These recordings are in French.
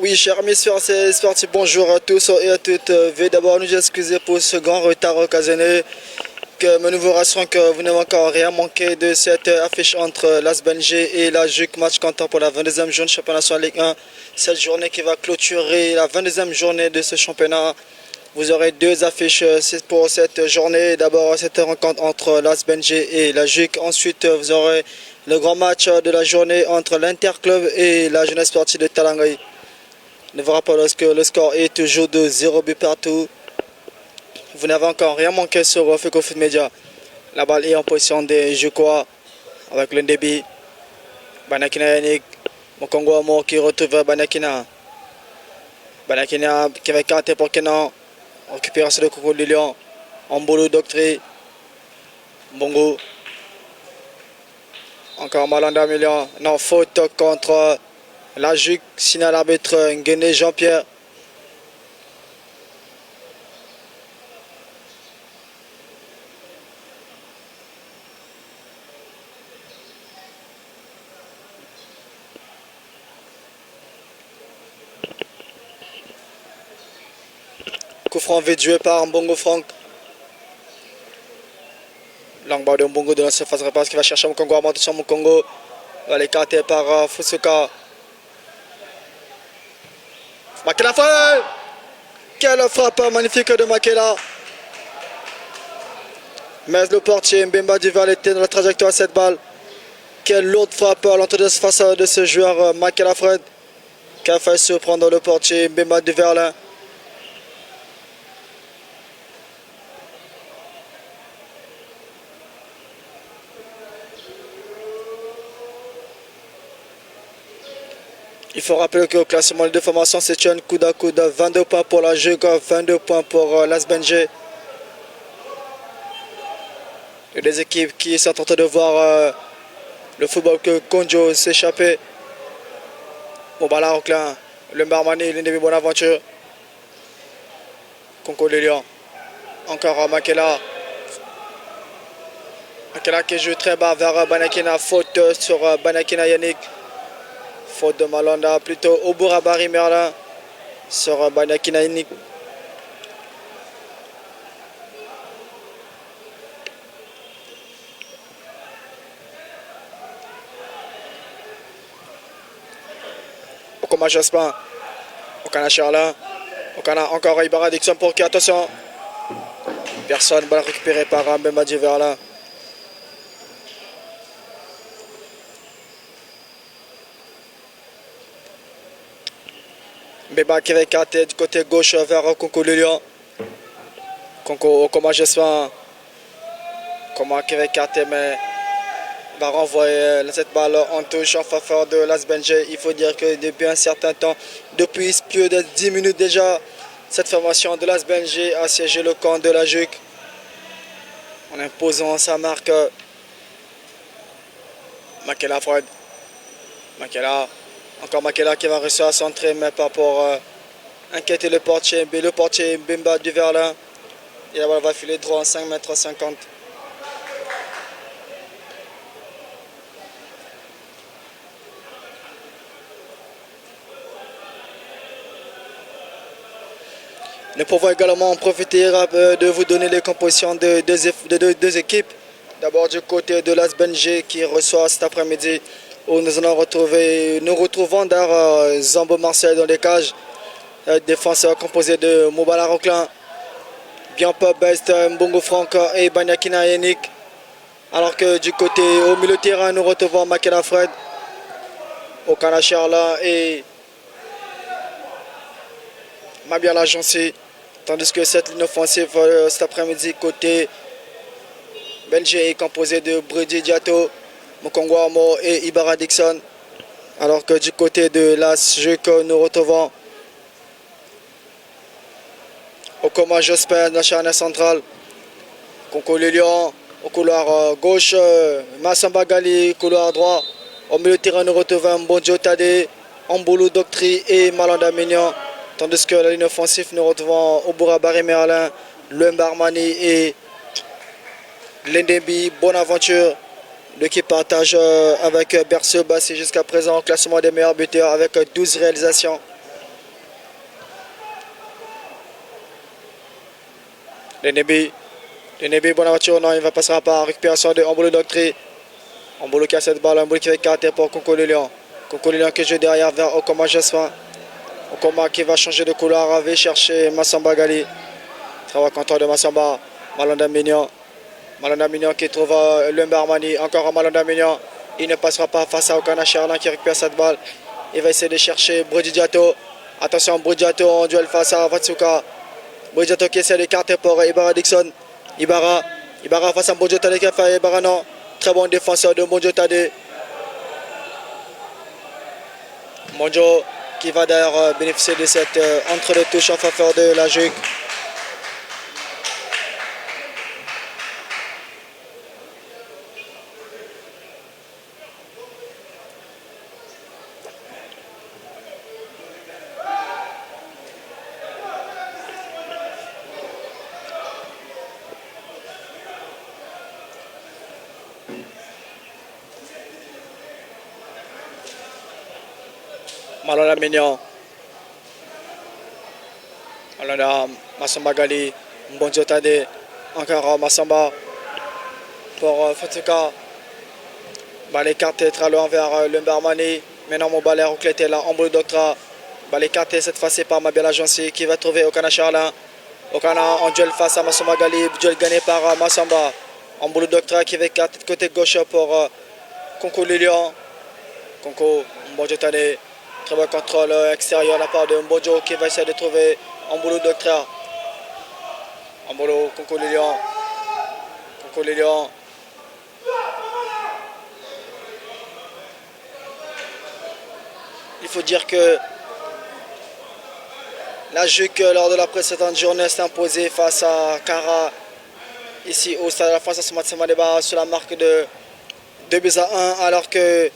Oui, chers amis sportifs, bonjour à tous et à toutes. Veuillez d'abord nous excuser pour ce grand retard occasionné. Que nous vous rassurons que vous n'avez encore rien manqué de cette affiche entre l'AS-Belgique et la JUC, match comptant pour la 22e journée du championnat national Ligue 1. Cette journée qui va clôturer la 22e journée de ce championnat. Vous aurez deux affiches pour cette journée. D'abord, cette rencontre entre l'AS-Belgique et la JUC. Ensuite, vous aurez le grand match de la journée entre l'Interclub et la jeunesse sportive de Talangaï. Ne vous rappelez que le score est toujours de 0 but partout. Vous n'avez encore rien manqué sur Feko Foot Media. La balle est en position des Jukois avec le débit. Banakina Yannick, Mokongo Amo qui retrouve Banakina. Banakina qui va écarter pour Kenan. Récupération de Congo de Lyon. Ambolo Doctrine. Bongo. Encore Malanda Million. Non, faute contre la JUC. Signal arbitre Nguéné Jean-Pierre. Coup franc vite joué par Mbongo Franck. Langue de Mbongo de la surface de repasse qui va chercher Mokongo. Attention Mokongo. Va l'écarter par Fusuka. Makela frappe. Quelle frappe magnifique de Makela. Mais le portier Mbemba Duval était dans la trajectoire de cette balle. Quelle lourde frappe à l'entrée de face de ce joueur Makela Fred qui a fait surprendre le portier Mbemba Duval. Il faut rappeler qu'au classement de formation, c'est un coude à coude. 22 points pour la JUC, 22 points pour l'AS-Belgique. Il y a des équipes qui sont en train de voir le football que Konjo s'échapper. Bon, bah là, le Marmani, l'ennemi Bonaventure. Conco de Lyon. Encore Makela. Makela qui joue très bas vers Banakina. Faute sur Banakina Yannick. Faute de Malanda, plutôt Oburabari Merlin sur Banakina Yannick. Okoma Jospin, Okana Charlin, Okana encore Ibarra Dixon pour qui, attention. Personne, balle récupérée par Mbemba Verlin. Mbemba qui va écarter du côté gauche vers Conco de Lyon. Conco, Okoma Jospin. Okoma qui va écarter mais va renvoyer cette balle en touche en faveur de l'AS-Belgique. Il faut dire que depuis un certain temps, depuis plus de 10 minutes déjà, cette formation de l'AS-Belgique a siégé le camp de la JUC en imposant sa marque. Makela Fred. Makela. Encore Makela qui va réussir à centrer, mais pas pour inquiéter le portier Mbemba Duverlin. Et la balle va filer droit en 5,50 m. Nous pouvons également en profiter de vous donner les compositions de deux équipes. D'abord du côté de l'AS-Belgique qui reçoit cet après-midi où nous retrouvons d'ailleurs Zambo Marseille dans les cages. Défenseur composé de Moubala Roquelin, Bianpa Best, Mbongo Franck et Banyakina Yannick. Alors que du côté au milieu de terrain, nous retrouvons Makela Fred, Okana Charla et Mabia Lagency. Tandis que cette ligne offensive cet après-midi côté Belgique est composée de Brady Diato, Mokongo Amo et Ibarra Dixon. Alors que du côté de l'AS-JUC, nous retrouvons Okoma Jospin dans la charnière centrale, Conco Lilion au couloir gauche, Massamba Gali couloir droit. Au milieu de terrain, nous retrouvons Mbonjo Tade, Ambolo Doctrine et Malanda Mignon. Tandis que la ligne offensive, nous retrouvons Obura Barry Merlin, Lemba Armani et Lendebi Bonaventure. L'équipe partage avec Berceau Bassi jusqu'à présent au classement des meilleurs buteurs avec 12 réalisations. L'ennemi, bonne aventure, non, il ne passera pas. Récupération de Ambolo Doctré. Ambolo qui a cette balle, Ambolo qui va écarter pour Conco le Lion. Conco le Lion qui joue derrière vers Okoma Jasmin. Okoma qui va changer de couloir, va chercher Massamba Gali. Travail contrôle de Massamba. Malanda Mignon. Malanda Mignon qui trouve Lumba Armani. Encore un Malanda Mignon. Il ne passera pas face à Okana Charlin qui récupère cette balle. Il va essayer de chercher Brodidiato. Attention, Brodidiato en duel face à Vatsuka. Brodidiato qui essaie d'écarter pour Ibarra Dixon. Ibarra face à Mbodjo Tade qui a fait Ibarra non. Très bon défenseur de Mbodjo Tade. Mbodjo qui va d'ailleurs bénéficier de cette entre les touches en faveur de la JUC. Malona Mignon. Malona Massamba Gali. Mbodjo Tade. Encore Massamba pour Fatuka. Balle écartée très loin vers Lumbarmani. Maintenant mon balai reclété là. Ambolo Doctra. Balle écartée cette fois-ci par Mabel Agency qui va trouver Okana Charlin. Okana en duel face à Massamba Gali. Duel gagné par Massamba. Ambolo Doctra qui va écarter de côté gauche pour Conco Lilian. Conco Mbodjo Tade. Très bon contrôle extérieur de la part de Mbodjo qui va essayer de trouver Ambolo Doctra. Ambolo, Conco Lilian. Conco Lilian. Il faut dire que la JUC lors de la précédente journée s'est imposée face à Kara ici au stade de la France à Somatsemadeba sur la marque de 2-1 alors que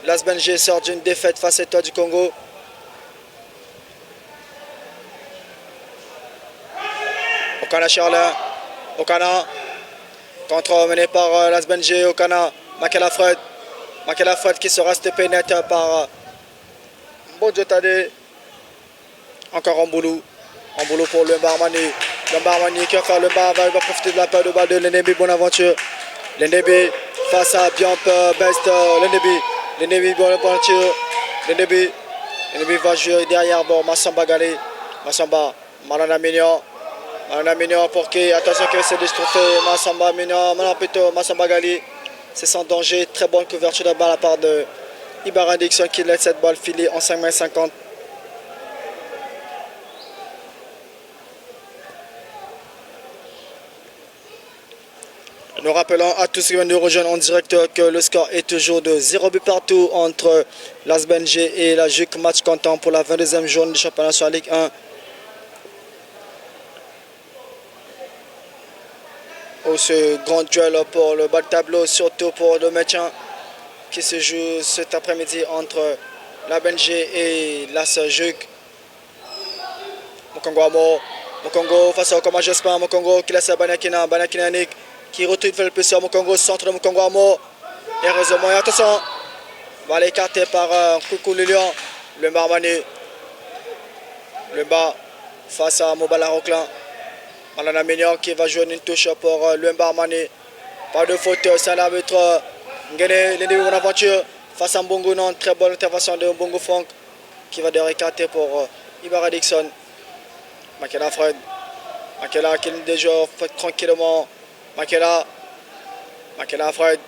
l'Asbengé sort d'une défaite face à Étoile du Congo. Okana Charlin. Okana. Contre mené par l'Asbengé. Okana. Makela Fred. Makela Fred qui sera stoppé net par Mbodjo Tade. Encore Ambolo. Ambolo pour Lumba Armani. Lumba Armani qui va faire le bas. Il va profiter de la peur de balle de l'NB Bonaventure. L'NB face à Biamp Best. L'NB Bonaventure. L'NB va jouer derrière bon, Massamba Gali. Massamba. Malana Mignon. Malana Mignon pour qui. Attention qui essaie de se trouver Massamba Mignon. Maintenant plutôt Massamba Gali. C'est sans danger. Très bonne couverture de balle à la part de Ibarra Dixon qui laisse cette balle filer en 5,50 m. Nous rappelons à tous qui viennent de rejoindre en direct que le score est toujours de 0 but partout entre l'Asbengé et la JUC. Match comptant pour la 22e journée du championnat sur la Ligue 1. Ce grand duel pour le bas de tableau, surtout pour le maintien qui se joue cet après-midi entre l'Asbengé et la JUC. Mokongo Amo. Mokongo face à Okoma Jasmin. Mokongo qui laisse à Banakina. Banakina Nick. Qui retourne vers le PC à Mokongo, centre de Mokongo Amo. Et heureusement, et attention, balle écartée par Koukou Lilian. Le Marmani. Le bas face à Mobala Roclin. Malana Mignon qui va jouer une touche pour le Marmani. Pas de faute, c'est un arbitre. Ngene, l'ennemi de aventure face à Mbongo Non. Très bonne intervention de Mbongo Franck qui va devoir écarter pour Ibarra Dixon. Makela Fred. Makela qui déjà fait tranquillement. Makela Fred.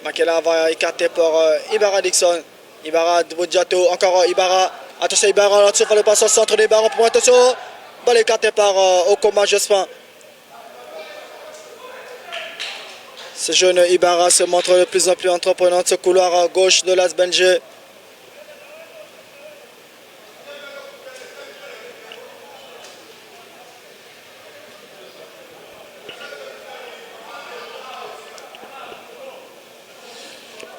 Makela va écarter pour Ibarra Dixon. Ibarra Dboudjato. Encore Ibarra. Attention Ibarra. Là-dessus, il faut le passer au centre d'Ibarra. Pour attention. Balle écartée par Okoma Jospin. Ce jeune Ibarra se montre de plus en plus entreprenant de ce couloir à gauche de l'Asbengé.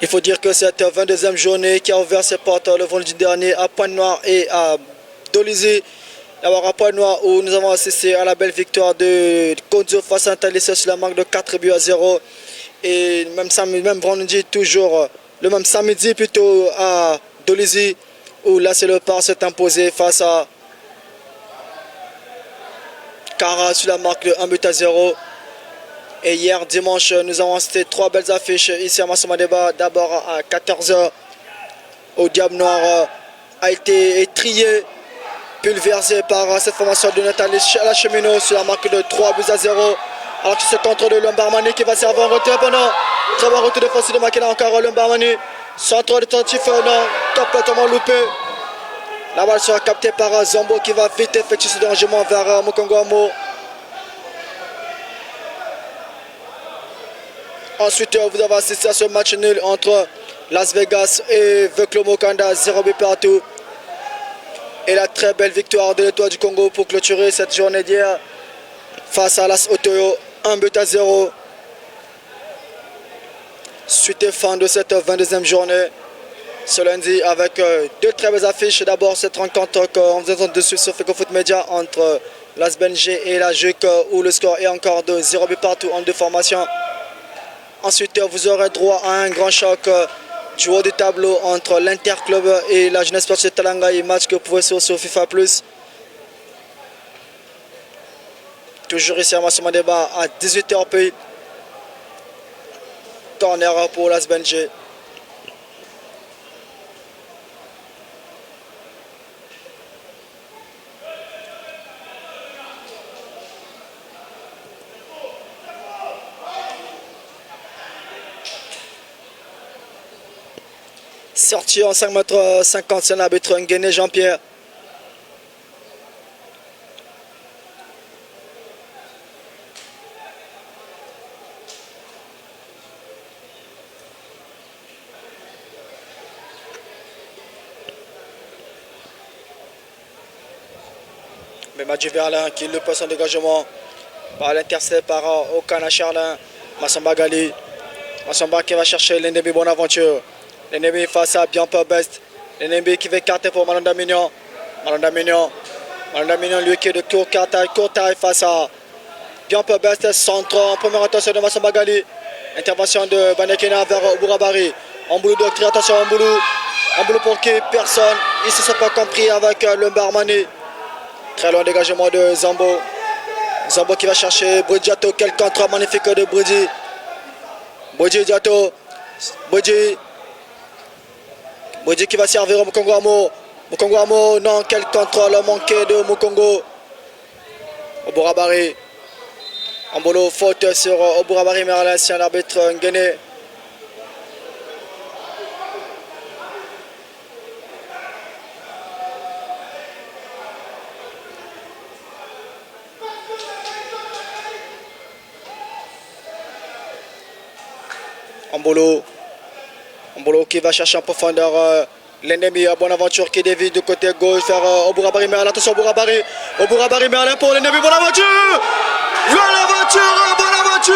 Il faut dire que cette 22e journée qui a ouvert ses portes le vendredi dernier à Pointe-Noire et à Dolisie. D'abord à Pointe-Noire où nous avons assisté à la belle victoire de Kondio face à Thalissa sur la marque de 4-0. Et même vendredi, toujours le même samedi plutôt à Dolisie où là c'est le Léopard s'est imposé face à Kara sur la marque de 1-0. Et hier dimanche, nous avons assisté 3 belles affiches ici à Massamadeba. D'abord à 14h, au Diable Noir a été étrié, pulvérisé par cette formation de Nathalie Cheminot sur la marque de 3-0. Alors que c'est contre de Lombarmani qui va servir en retour pendant. Très bon retour de force de Makina encore Lombarmani. Centre de tentatif, non, complètement loupé. La balle sera captée par Zambo qui va vite effectuer ce dérangement vers Mukongo Amo. Ensuite, vous avez assisté à ce match nul entre Las Vegas et Veklo Mokanda, 0 but partout. Et la très belle victoire de l'Étoile du Congo pour clôturer cette journée d'hier face à Las Otoyo, 1-0. Suite et fin de cette 22e journée ce lundi avec 2 très belles affiches. D'abord cette rencontre qu'on vous entend dessus sur Feco Foot Media entre Las Benjé et la JUC où le score est encore de 0 but partout en 2 formations. Ensuite vous aurez droit à un grand choc du haut du tableau entre l'Interclub et la Jeunesse Sportive Talangaï, match que vous pouvez suivre sur FIFA+. Toujours ici à Massamadeba à 18h pays. Corner pour Las Benjé. Sorti en 5,50 m, c'est l'arbitre Nguéné Jean-Pierre. Mais Madji Verlin qui le passe en dégagement par l'intercept par Okana Charlin. Massamba Gali. Massamba qui va chercher l'ennemi Bonaventure. L'ennemi face à Bianpa Best. L'ennemi qui va écarter pour Malanda Mignon. Malanda Mignon lui qui est de court taille face à Bianpa Best. Centre en première attention de Massamba Gali. Intervention de Banekena vers Bourabari. Amboulou de attention Amboulou. Amboulou pour qui personne. Ils ne se sont pas compris avec le Barmani. Très long dégagement de Zambo. Zambo qui va chercher Bridjato. Quel contre magnifique de Bridji. Bridji Diato. Bridji qui va servir au Mukongo Amo. Mukongo Amo, non, quel contrôle manqué de Mukongo. Obourabari. Ambolo, faute sur Obourabari Merlin, c'est un arbitre Nguéné. Ambolo qui va chercher en profondeur l'ennemi à Bonaventure qui dévie du côté gauche vers Obourabari Merlin. Attention Obourabari Merlin pour l'ennemi Bonaventure. Bonaventure.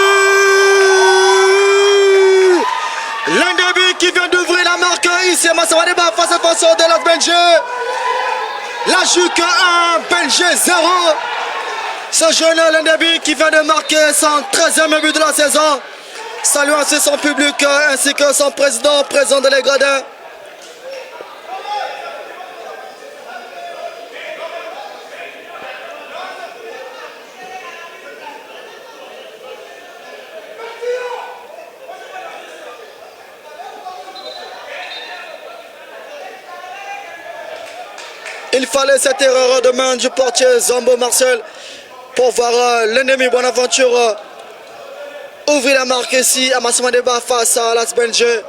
L'ennemi qui vient d'ouvrir la marque ici à Massamadeba face à face de Las Benjé. La JUC 1, Benjé 0. Ce jeune l'ennemi qui vient de marquer son 13e but de la saison. Saluons ainsi son public ainsi que son président de les gradins. Il fallait cette erreur de main du portier Zambo Marcel pour voir l'ennemi Bonaventure ouvrir la marque ici à Massamadeba face à Las Benjé.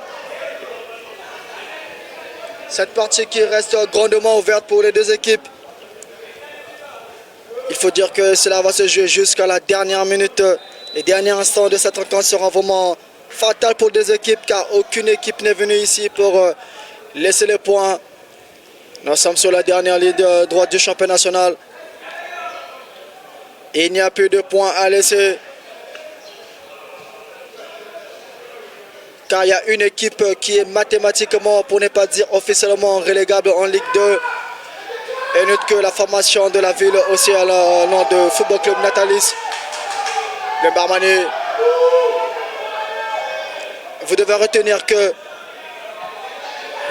Cette partie qui reste grandement ouverte pour les deux équipes. Il faut dire que cela va se jouer jusqu'à la dernière minute. Les derniers instants de cette rencontre seront vraiment fatals pour les deux équipes car aucune équipe n'est venue ici pour laisser les points. Nous sommes sur la dernière ligne droite du championnat national. Il n'y a plus de points à laisser. Car il y a une équipe qui est mathématiquement, pour ne pas dire officiellement, relégable en Ligue 2. Et notez que la formation de la ville aussi à le nom de Football Club Natalis. Le Barmani. Vous devez retenir que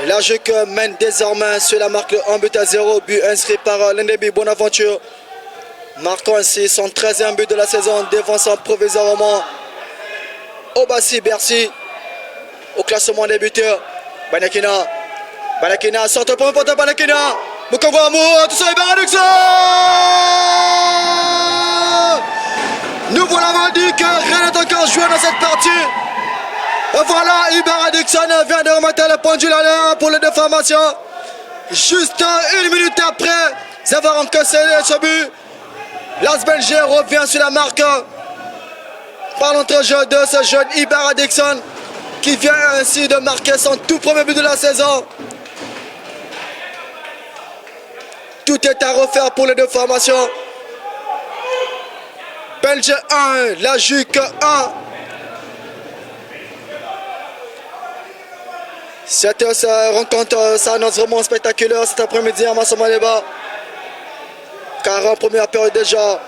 la JUC mène désormais sur la marque de 1-0, but inscrit par l'ennemi Bonaventure. marquant ainsi son 13e but de la saison, défonçant provisoirement Obasi Bercy au classement des buteurs. Banakina, centre pour le Banakina. Mokongo Amour, tout ça est Baraduxon. Nous vous l'avons dit que rien n'est encore joué dans cette partie. Et voilà, Ibarra Dixon vient de remonter le pendule à l'heure pour les deux formations. Juste 1 minute après avoir encaissé ce but, l'Asbelgé revient sur la marque par l'entrejeu de ce jeune Ibarra Dixon qui vient ainsi de marquer son tout premier but de la saison. Tout est à refaire pour les deux formations. Belge 1, la Juc 1. Cette rencontre s'annonce vraiment spectaculaire cet après-midi à Massamaleba. Car en première période déjà,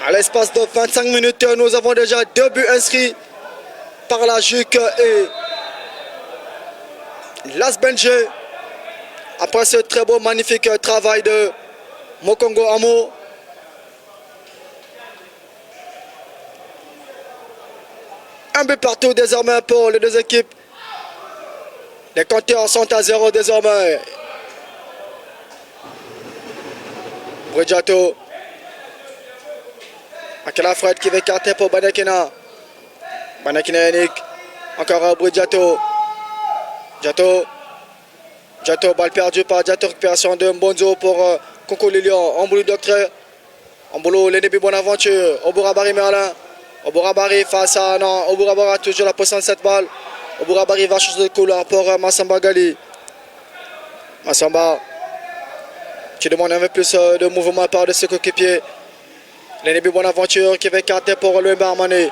à l'espace de 25 minutes, nous avons déjà 2 buts inscrits par la Juc et l'Asbelgé. Après ce très beau, magnifique travail de Mokongo Amo. Un but partout désormais pour les deux équipes. Les compteurs sont à 0 désormais. Bridjato. Akela Fred qui va écarter pour Banakina. Banakina Yannick. Encore Bridjato. Jato, balle perdue par Jato, récupération de Mbonzo pour Coco Lilian. Amboulou Docteur. Amboulou, l'ennemi Bonaventure. Obourabari Merlin. Obourabari face à. Non, Obourabari a toujours la possession de cette balle. Obourabari va changer de couleur pour Massamba Gali. Massamba qui demande un peu plus de mouvement par de ses coéquipiers. L'ennemi Bonaventure qui va écarter pour le Barmané.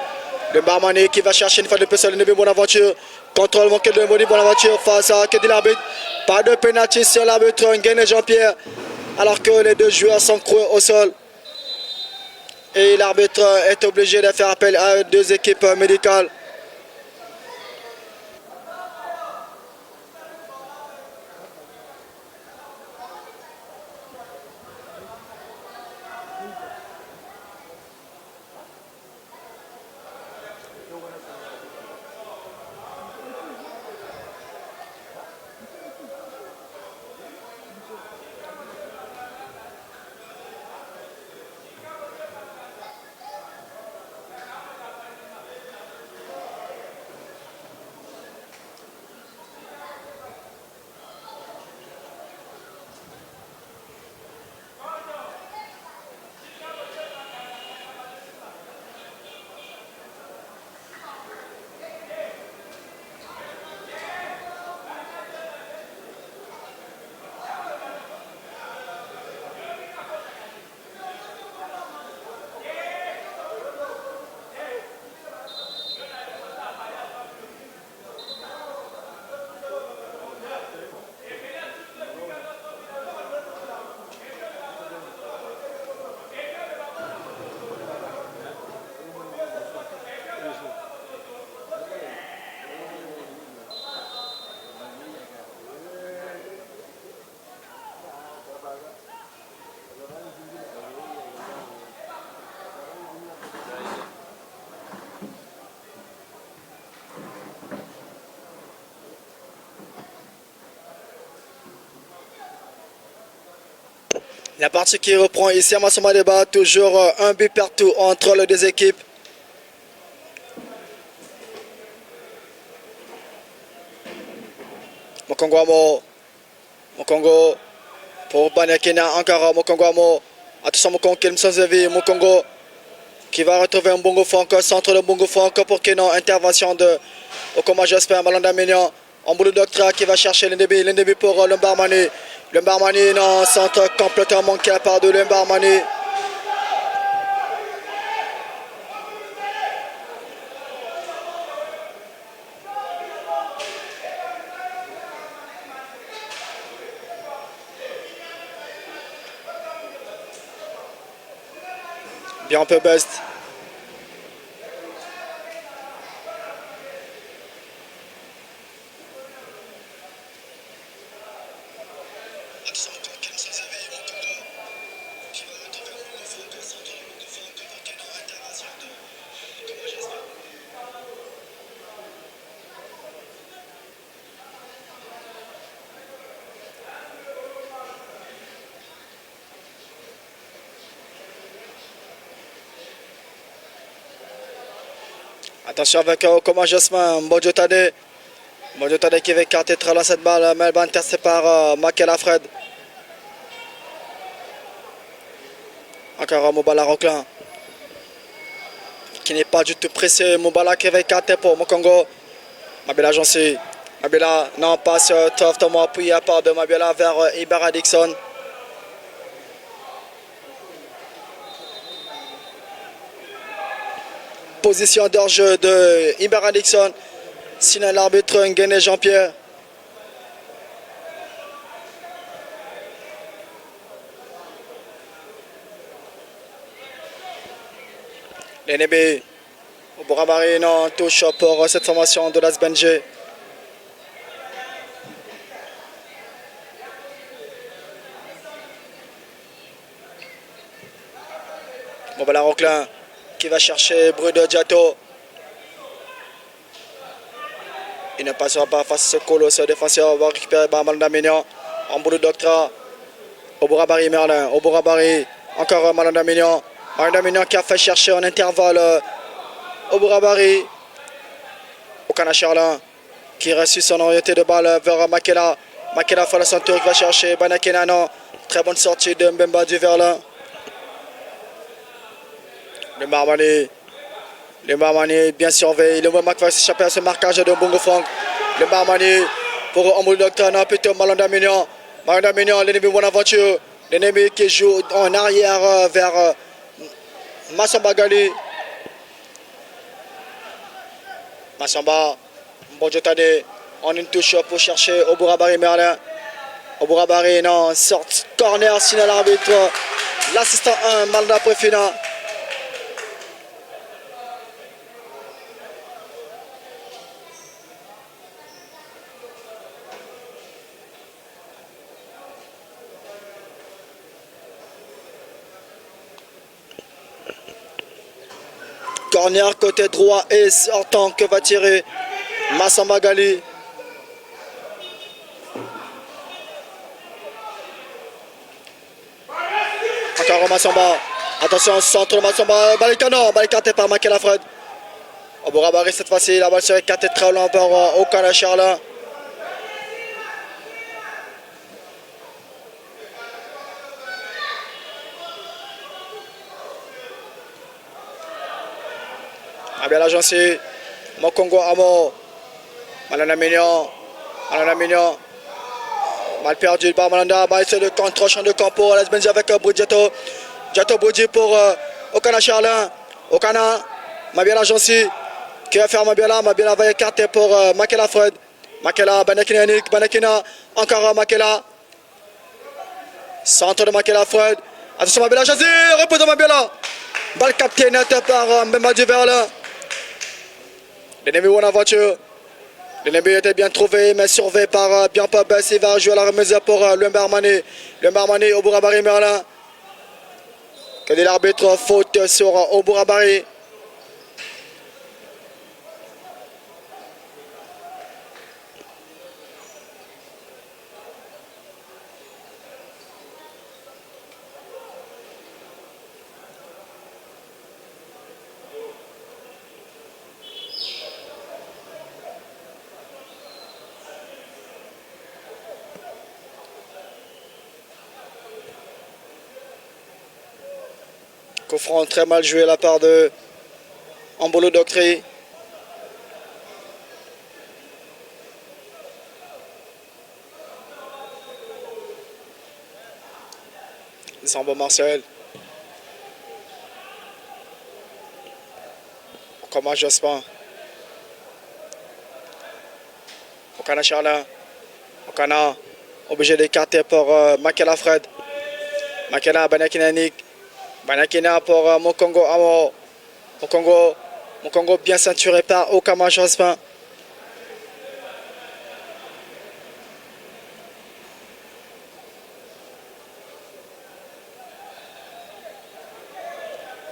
Le Barmané qui va chercher une fois de plus l'ennemi Bonaventure. Contrôle manqué de Mboni Bonaventure face à Kedil l'arbitre. Pas de pénalty sur l'arbitre Nguyen et Jean-Pierre. Alors que les deux joueurs sont croués au sol. Et l'arbitre est obligé de faire appel à 2 équipes médicales. La partie qui reprend ici à Massamaleba, toujours un but partout entre les deux équipes. Mokongo Amo. Mokongo pour Banakina, encore Mokongo Amo. Attention Mokongo Mokongo qui va retrouver un Bongo Franco, centre de Bongo Franco pour Kenan. Intervention de Okoma Jasper, Malanda Mignon. Amboulou Doctra qui va chercher l'ennemi pour Lumbarmani. Lumbarmani, non, centre complètement manqué à part de Lumbarmani. Bien un peu best. Attention avec Okoma Jasmin, Mbodjo Tade. Mbodjo Tade qui va écarter très loin cette balle, mais elle va interceptée par Michael Alfred. Encore Mobala Roquelin qui n'est pas du tout pressé. Mobala qui va écarter pour Mokongo. Mabela Jansi. Mabela, non, passe totalement appuyé à part de Mabela vers Ibarra Dixon. Position d'hors-jeu de Ibarra Dixon. Sinon l'arbitre Nguene Jean-Pierre. L'NB. Bourabari non touche pour cette formation de l'Asbengé. Mobala Roquelin qui va chercher Bruno Diato. Il ne passera pas face à ce colosse défenseur. On va récupérer Malanda Mignon. En bout de doctorat. Obourabari Merlin. Obourabari. Encore Malanda Mignon. Malanda Mignon qui a fait chercher en intervalle Obourabari. Okana Charlin qui reçut son orienté de balle vers Makela. Makela fait la ceinture qui va chercher Banakena. Non. Très bonne sortie de Mbemba du Verlin. Le Marmani bien surveillé. Le Momak va s'échapper à ce marquage de Bongo Frank. Le Marmani pour Amoul Docteur. Non, plutôt Malanda Mignon. Malanda Mignon, l'ennemi Bonaventure. L'ennemi qui joue en arrière vers Massamba Gali. Massamba, Mbodjo Tade en une touche pour chercher Obourabari Merlin. Obourabari, non, sort corner, signal l'arbitre. L'assistant 1, Malda Préfina. Corner côté droit et sortant que va tirer Massamba Gali. Encore Massamba. Attention, centre de Massamba. Balikano, balikanté par Michael Alfred. Obourabari cette fois-ci, la balle serait écartée très loin par Okana Charlin. Bien l'agencé, Mokongo Amo, Malanda Mignon, mal perdu par Malanda, c'est le contre champ de camp pour l'Asbengé avec Boudiato, Diato Boudi pour Okana Charlin, Okana, Mabiala Jansi, qui va faire Mabiala va écarter pour Makela Fred, Makela, Banakina Yannick, Banakina, encore Makela, centre de Makela Fred, attention Mabiala Jansi, repos de Mabiala, balle captée nette par Mbemba du Verlin. L'ennemi Bonaventure. L'ennemi était bien trouvé, mais surveillé par Bianpa Bess. Il va jouer à la remise pour Lembarmani. Lembarmani, Obourabari Merlin. Que dit l'arbitre, faute sur Obourabari. Coffrant très mal joué de la part de Ambolo Doctri. Sambo Marcel. Comment Jospin. Okana Charlin. Okana obligé d'écarter pour Michael Alfred. Makena Banakinanik. Banakina pour Mokongo Amo. Mokongo bien ceinturé par Okama Jospin.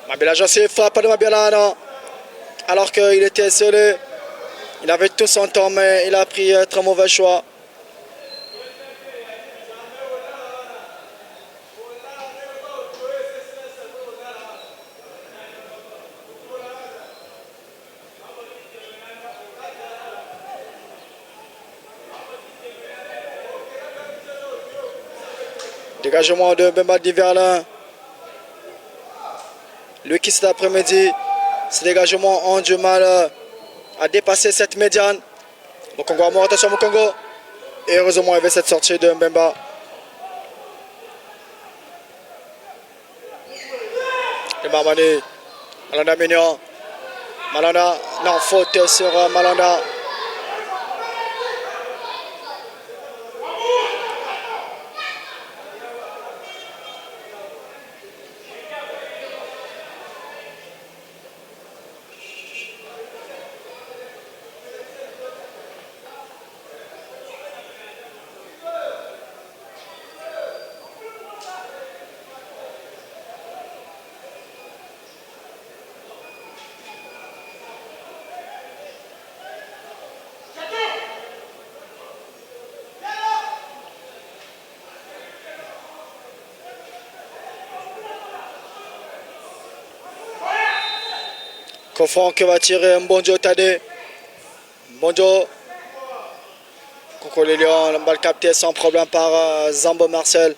Mabela José frappe de Mabela, non. Alors qu'il était seul. Il avait tout son temps, mais il a pris un très mauvais choix. Dégagement de Mbemba Diverlin. Lui qui cet après-midi, ces dégagements ont du mal à dépasser cette médiane. Mokongo a mort, attention Mokongo. Et heureusement, il y avait cette sortie de Mbemba. De Marmani. Malanda Mignon. Malanda, non, faute sur Malanda. Confront que va tirer Mbonjo Tade. Mbonjo. Coco les Lions, la balle captée sans problème par Zambo Marcel.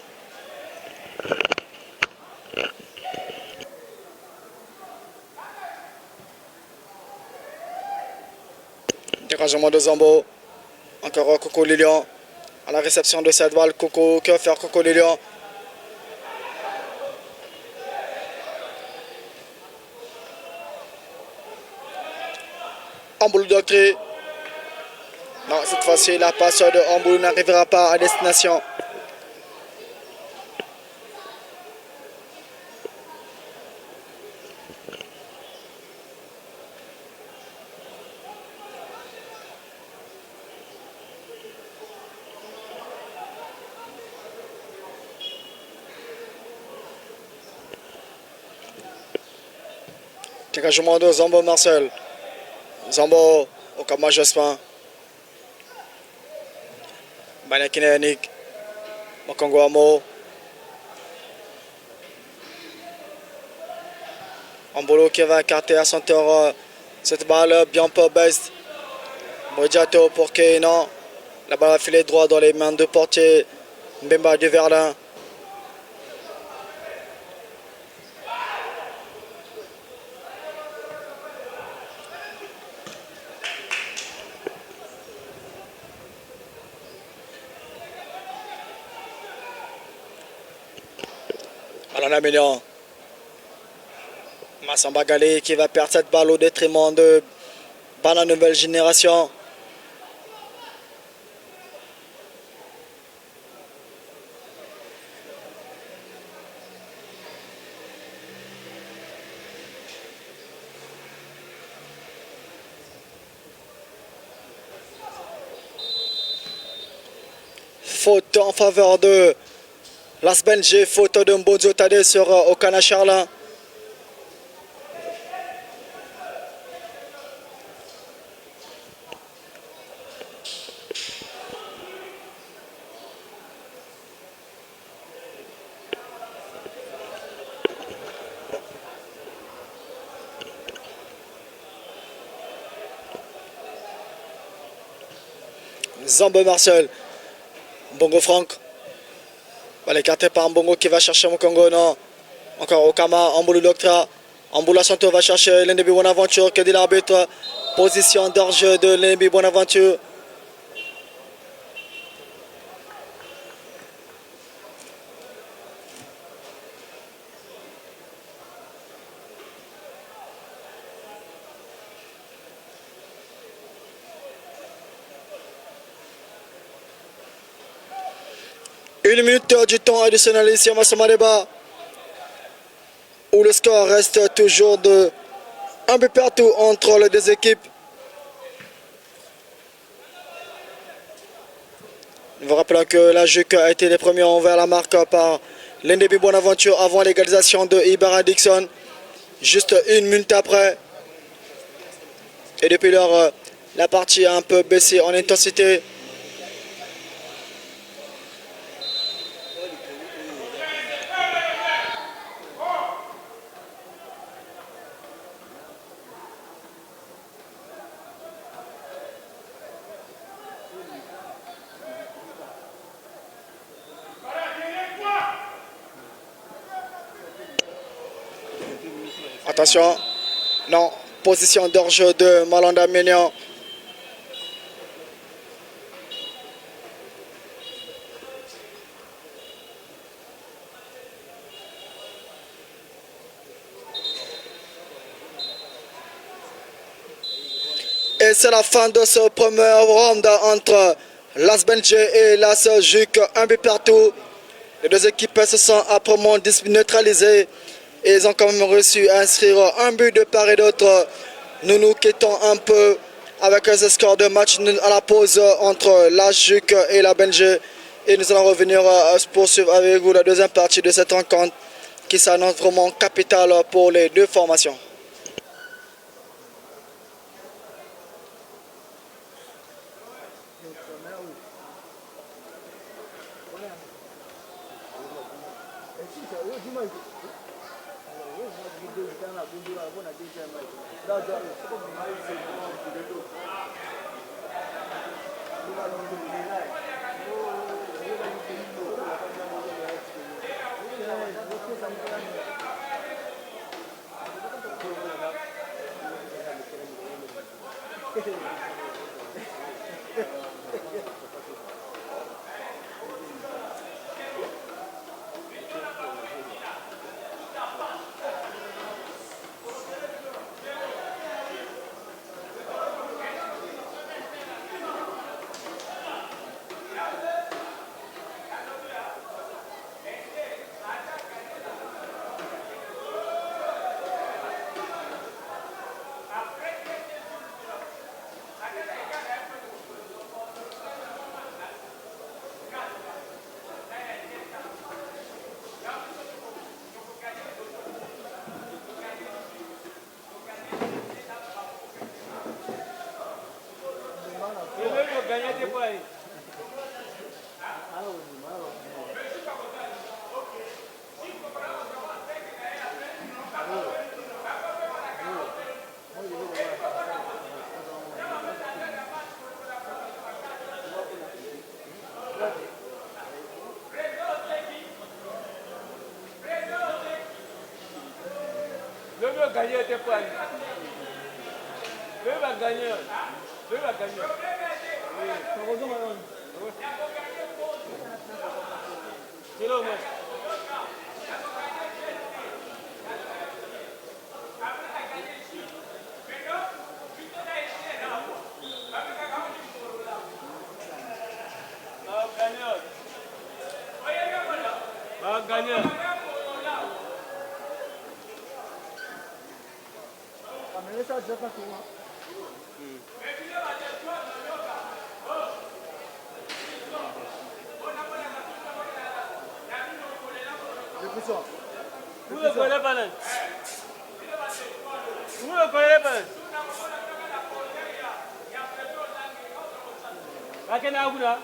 Dérangement de Zambo. Encore Coco les Lions. À la réception de cette balle, Coco, que va faire Coco les Lions? Amboulou Doctré. Non, cette fois-ci, la passe de Amboulou n'arrivera pas à destination. Dégagement de Zambo Marcel. Zambo, Okama Jospin. Banakine Yannick. Mokongo Amo. Ambolo qui va écarter à son tour cette balle bien peu best. Modiato pour Keinan. La balle va filer droit dans les mains de portier Mbemba du Verlin. Alain Mignon. Massamba Galé qui va perdre cette balle au détriment de Bana Nouvelle Génération. Faute en faveur de l'Asbengé, faute de Mbonjo Tade sur Okana Charlin. Zambo Marcel. Mbongo Franck. Balle écartée par Mbongo qui va chercher Mokongo. Non. Encore Okama. Amboulou Doctra. Amboula Santo va chercher l'ennemi Bonaventure. Que dit l'arbitre? Position d'orge de l'ennemi Bonaventure. Une minute du temps additionnel ici à Massamadeba, où le score reste toujours de un peu partout entre les deux équipes. Nous vous rappelons que la JUC a été les premiers envers la marque par l'NDB Bonaventure avant l'égalisation de Ibarra Dixon, juste une minute après. Et depuis lors, la partie a un peu baissé en intensité. Attention. Non. Position d'orge de Malanda Mignon. Et c'est la fin de ce premier round entre Las Benji et Las Juc. Un but partout. Les deux équipes se sont âprement neutralisées. Et ils ont quand même réussi à inscrire un but de part et d'autre. Nous nous quittons un peu avec ce score de match à la pause entre Las Juc et la Benji. Et nous allons revenir poursuivre avec vous la deuxième partie de cette rencontre qui s'annonce vraiment capitale pour les deux formations. Gagner tes points. Le va gagner. Le va gagner. C'est là, moi. Va gagner. Où le connaît pas? Où le connaît pas? À quel âge là?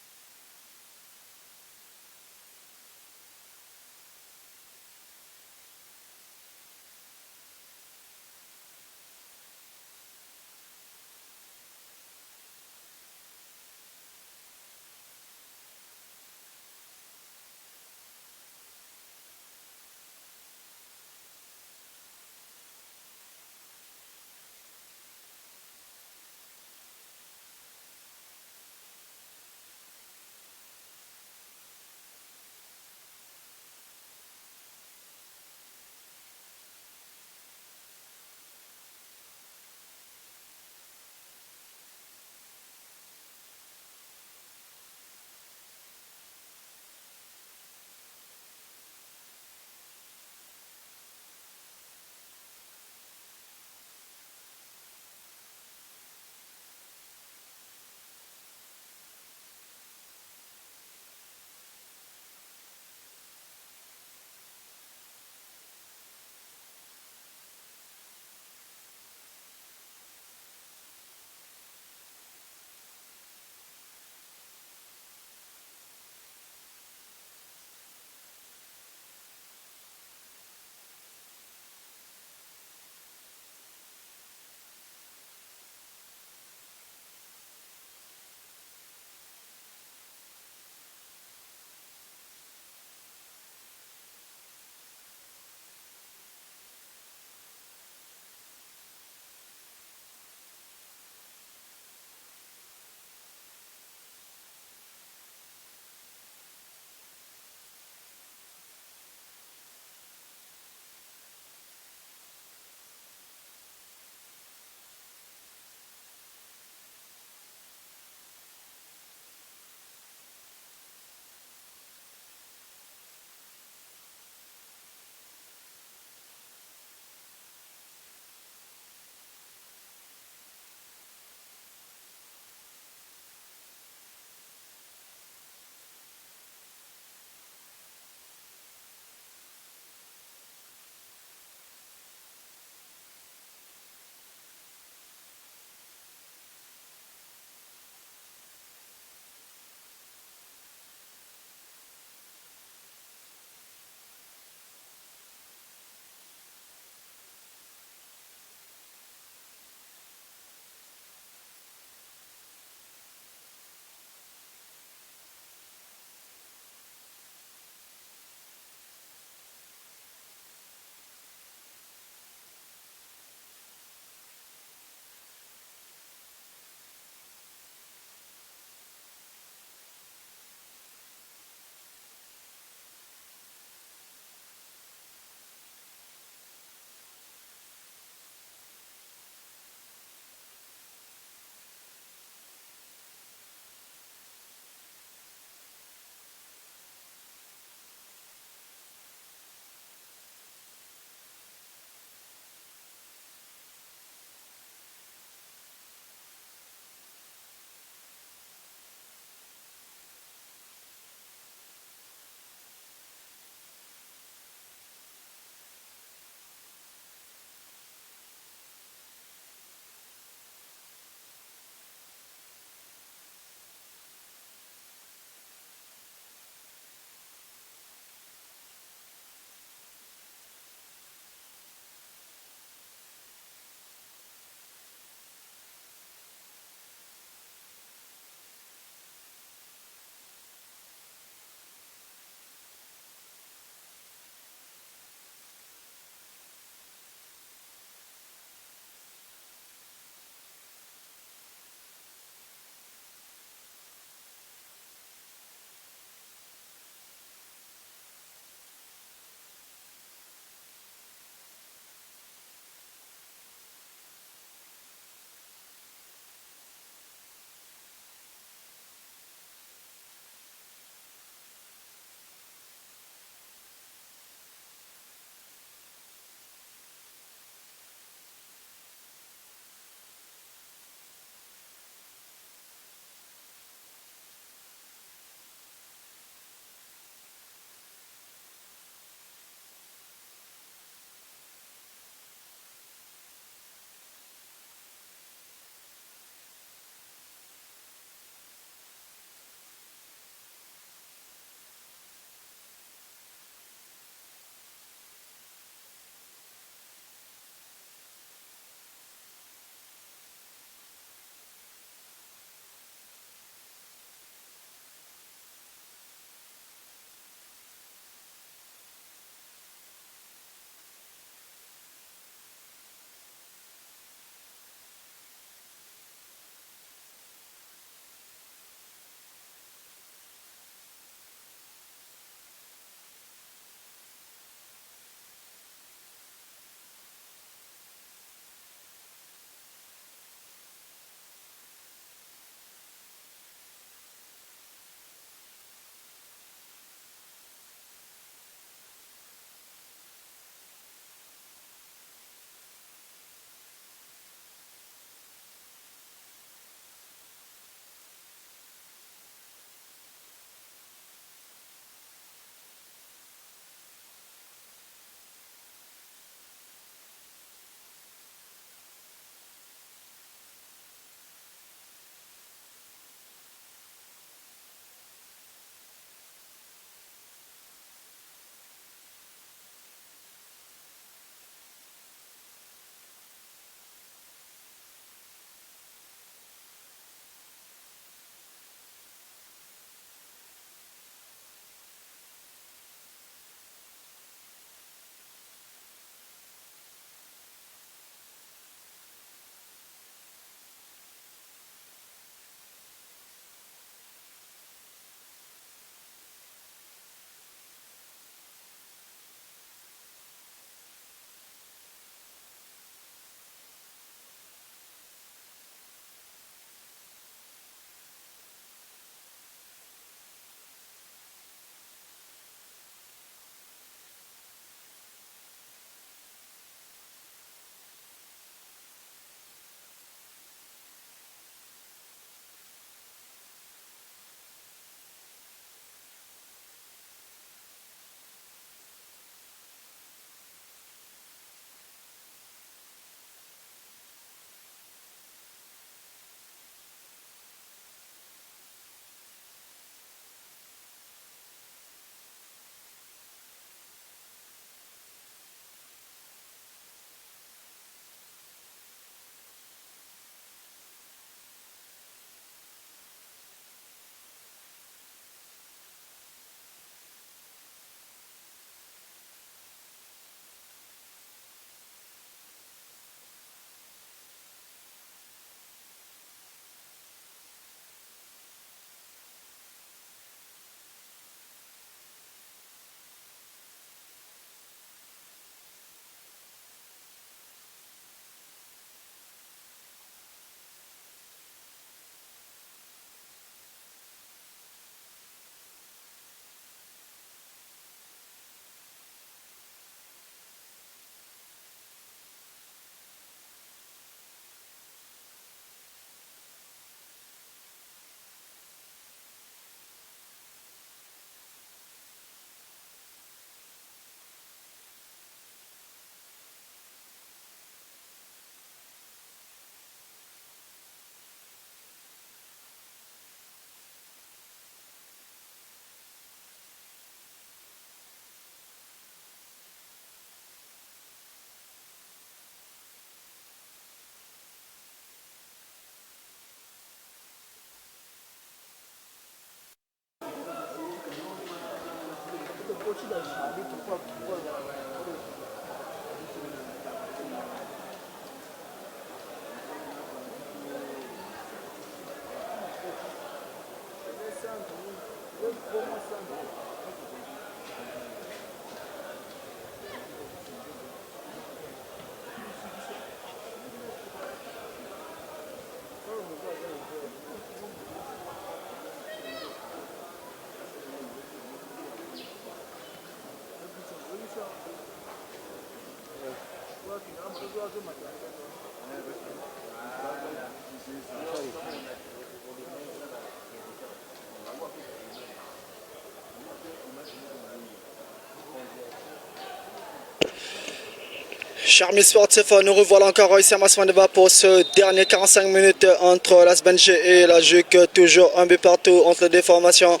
Chers amis sportifs, nous revoilà encore ici à Masmaneva pour ce dernier 45 minutes entre l'Asbenge et la JUC. Toujours un but partout entre les deux formations.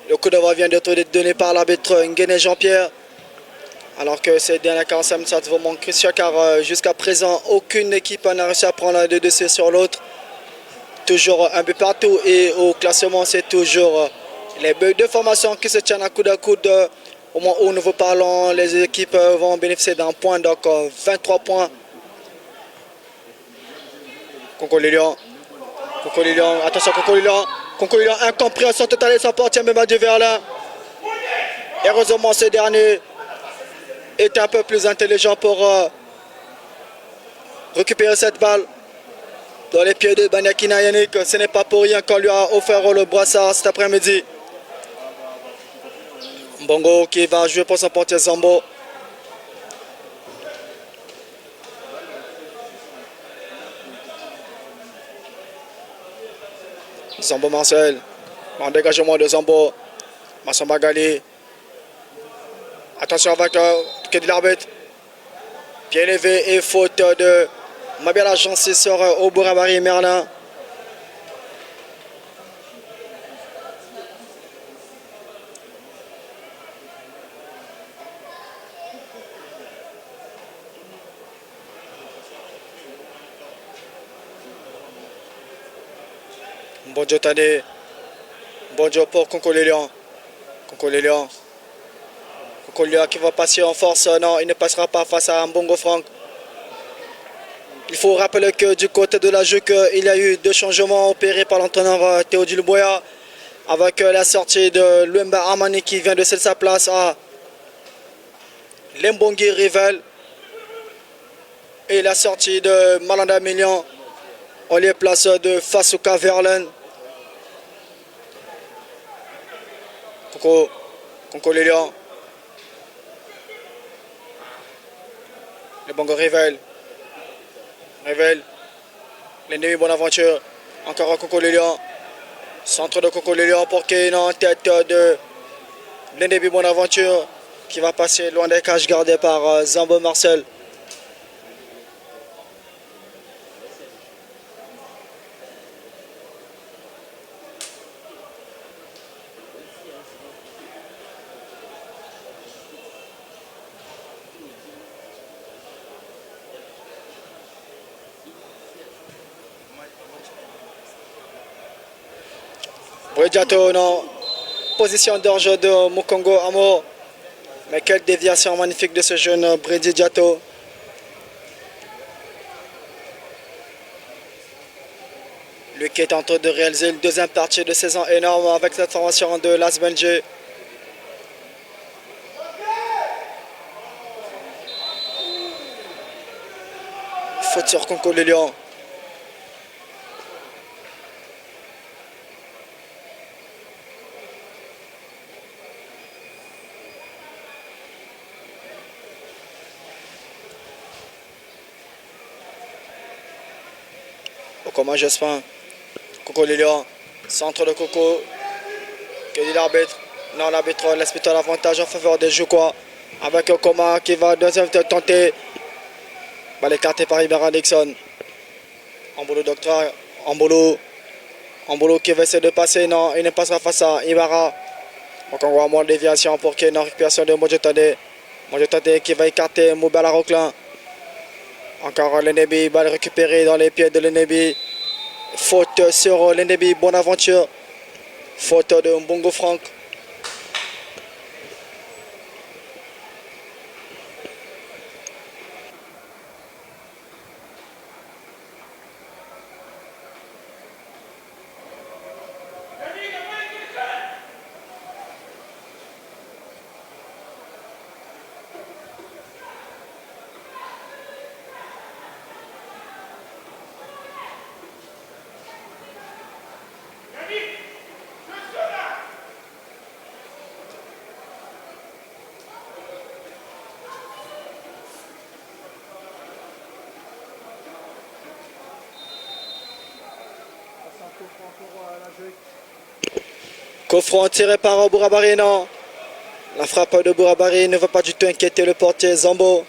Le coup d'envoi vient d'être donné par l'arbitre Nguéné Jean-Pierre. Alors que ces dernières 45 minutes sont vraiment cruciales car jusqu'à présent, aucune équipe n'a réussi à prendre les dossiers sur l'autre. Toujours un but partout et au classement, c'est toujours les deux formations qui se tiennent à coude. Au moment où nous vous parlons, les équipes vont bénéficier d'un point, donc 23 points. Conco Lilian, attention Conco Lilian, incompréhension totale et son portier Mbemba Verlin. Heureusement, ce dernier est un peu plus intelligent pour récupérer cette balle dans les pieds de Banyakina Yannick. Ce n'est pas pour rien qu'on lui a offert le brassard cet après-midi. Mbongo qui va jouer pour son portier Zambo. Zambo Marcel. En dégagement de Zambo. Massamba Gali. Attention avec de l'arbitre. Pied levé et faute de Mabel Agency sur Oburabari Merlin. Bonjour Tade. Bonjour pour Conco Lilian. Conco Lilian qui va passer en force. Non, il ne passera pas face à Mbongo Franck. Il faut rappeler que du côté de la JUC, il y a eu deux changements opérés par l'entraîneur Théodule Boya. Avec la sortie de Luemba Armani qui vient de céder sa place à Lembongi Rivel. Et la sortie de Malanda Million en lieu place de Fasuka Verlen. Conco Lilian. Le Bongo Rivel. L'ennemi Bonaventure. Encore un Conco Lilian. Centre de Conco Lilian pour Kane en tête de l'ennemi Bonaventure qui va passer loin des cages gardées par Zambo Marcel. Diato, non. Position d'orge de Mukongo Amo. Mais quelle déviation magnifique de ce jeune Brady Diato. Lui qui est en train de réaliser une deuxième partie de saison énorme avec cette formation de l'Asbenge. Faute sur Conco Lilian. Comment Jospin, Conco Lilian, centre de Coco, que dit l'arbitre? Non, l'arbitre laisse plutôt l'avantage en faveur des Jouquois, avec Okoma qui va deuxième tenter, balle écartée par Ibera Dixon. Ambolo Docteur, Ambolo qui va essayer de passer, non, il ne passera face à Ibara. Donc on voit moins de déviation pour qu'il y ait une récupération de Mojotade. Mojotade qui va écarter Moubala Roquelin. Encore l'Ennebi, balle récupérée dans les pieds de l'Ennebi. Faute sur l'Ennebi Bonaventure. Faute de Mbongo Franck. Coffron tiré par Bourabari, non. La frappe de Bourabari ne va pas du tout inquiéter le portier Zambo.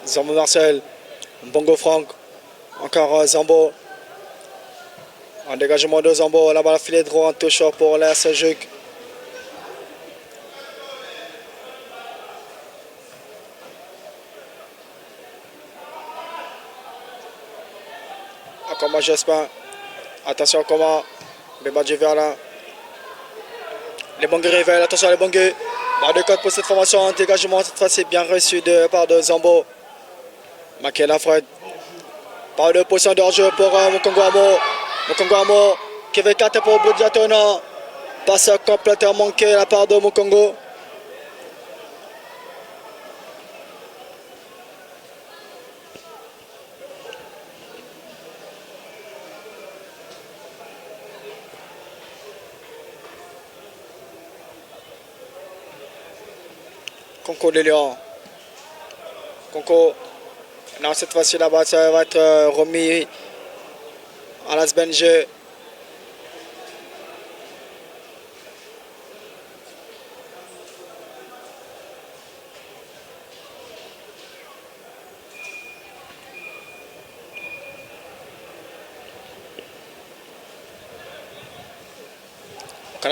Zambo Marcel, Bongo Franck, encore Zambo. En dégagement de Zambo, la balle filet droit en touche pour l'AS Juc. Comment Jospin, attention comment Bemba du Verlin. Les Bongues révèlent, attention les Bongues. Barre de code pour cette formation, dégagement cette fois-ci bien reçu de part de Zambo. Makela Fred. Pas de position de hors-jeu pour Mokongo Amo. Mokongo Amo qui veut 4 pour Boudjatona. Passe complètement manqué de la part de Mokongo. Conco de Lyon. Conco. Non, cette fois-ci là-bas, ça va être remis à l'AS BNG.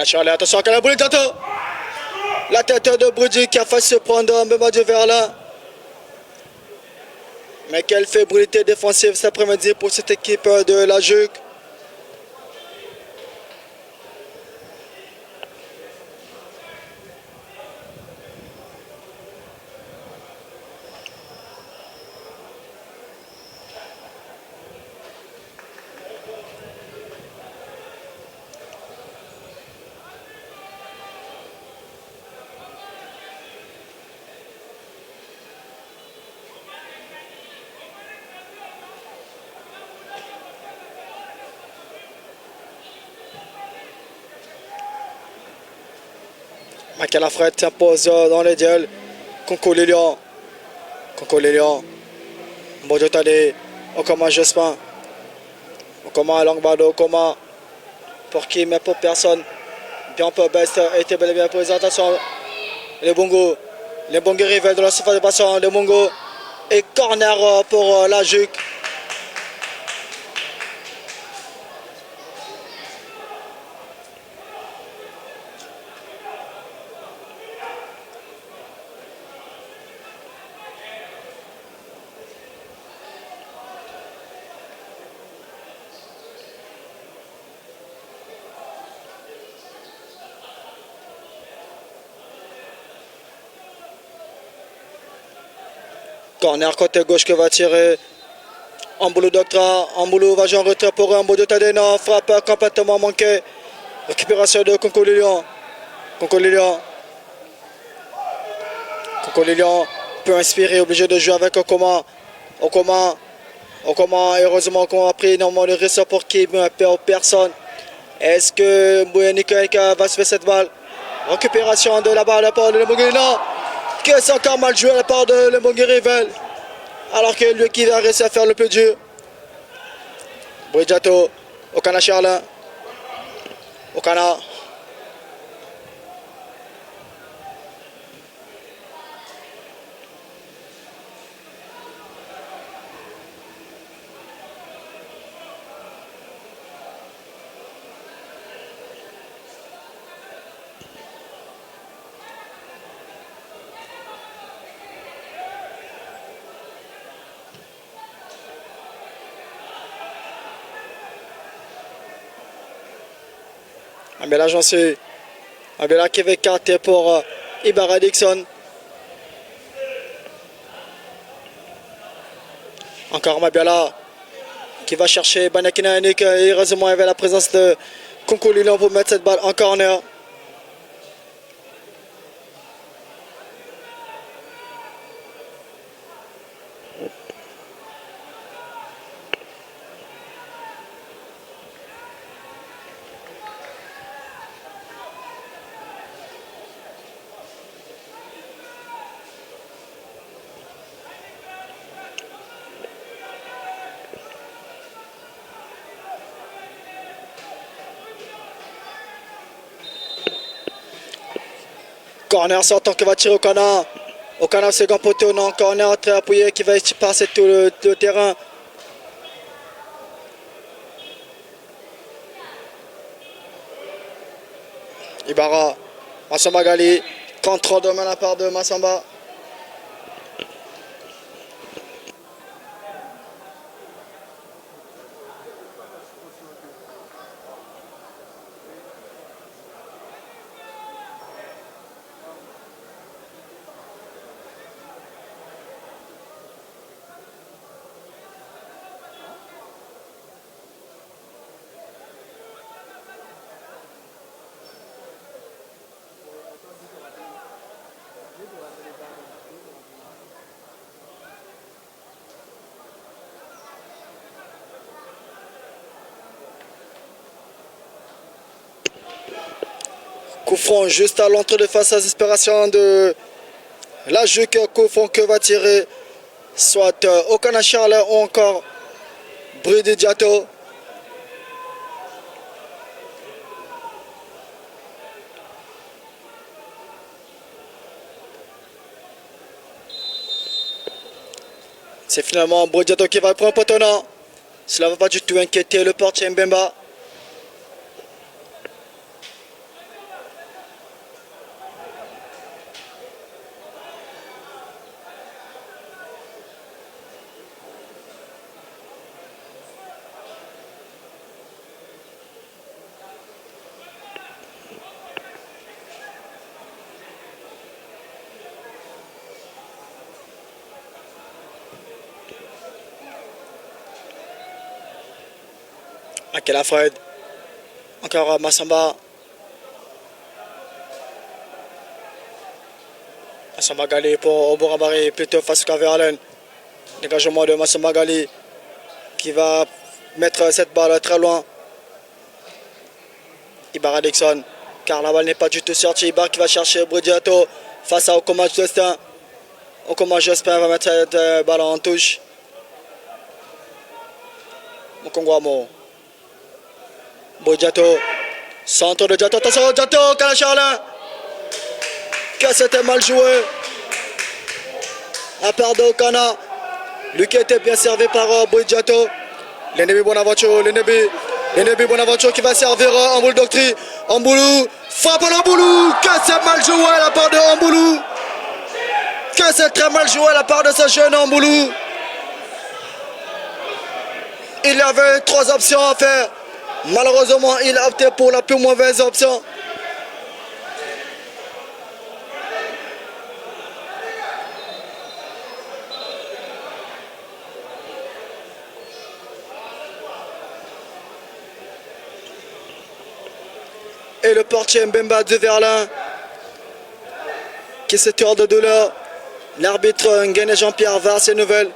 Charlie, attention à la boule de tête. La tête de Brudi qui a failli se prendre un Bemba du Verlin. Mais quelle fébrilité défensive cet après-midi pour cette équipe de la Juc. Michael Alfred s'impose dans les duels. Conco Lilian. Conco Lilian. Mojo Tade. Okama Jospin. Okama Langbado. Okama. Pour qui, mais pour personne. Bien peu Best était bel et bien présentation. Les Bongo. Les Bongo révèlent de la surface de passant. Les Bongo. Et corner pour la Juc. Corner côté gauche que va tirer Amboulou Doctra. Amboulou va jouer en retrait pour Amboulou Tadena. Frappe complètement manquée. Récupération de Conco Lilian. Conco Lilian. Conco Lilian peut inspirer, obligé de jouer avec Okoma. Okoma. Okoma, heureusement qu'on a pris énormément de risques pour qu'il ne perd personne. Est-ce que Mbouya va se faire cette balle? Récupération de la balle pour le Mbouya. Que c'est encore mal joué à la part de Lembongue Rivel. Alors que lui qui va réussir à faire le plus dur. Bridjato, Okana Charlin. Okana. Abela Jansu. Abela qui avait écarté pour Ibarra Dixon. Encore Mabiala qui va chercher Banakina Yannick. Heureusement, il y avait la présence de Conco Lilian pour mettre cette balle en corner. Corner sortant qui va tirer Okana. Okana second poteau, non, corner très appuyé qui va passer tout le terrain. Ibarra, Massamba Gali, contrôle de main à la part de Massamba. Coup franc juste à l'entrée de face à l'espération de la Juc. Coup franc que va tirer soit Okana Charles ou encore Brudi Diato. C'est finalement Brudi Diato qui va prendre Potona. Cela ne va pas du tout inquiéter le portier Mbemba. Akela Fred. Encore Massamba. Massamba Gali pour Oborabari, plutôt face à Verlen. Dégagement de Massamba Gali qui va mettre cette balle très loin. Ibarra Dixon. Car la balle n'est pas du tout sortie. Ibarra qui va chercher Brudiato face à Okoma Justin. Okoma Justin va mettre cette balle en touche. Mokongwamo. Brudiato. Centre de Diato. Attention, Diato, Kalacharlin. Que c'était mal joué. À part d'Okana. Lui qui était bien servi par Brudiato. L'ennemi Bonaventure. L'ennemi Bonaventure qui va servir Amboulou Doctri. Amboulou. Frappe à Amboulou. Que c'est mal joué à la part de Amboulou. Que c'est très mal joué à la part de ce jeune Amboulou. Il y avait 3 options à faire. Malheureusement, il a opté pour la plus mauvaise option. Et le portier Mbemba de Verlin qui se tord de douleur. L'arbitre Nguene Jean-Pierre va à ses nouvelles.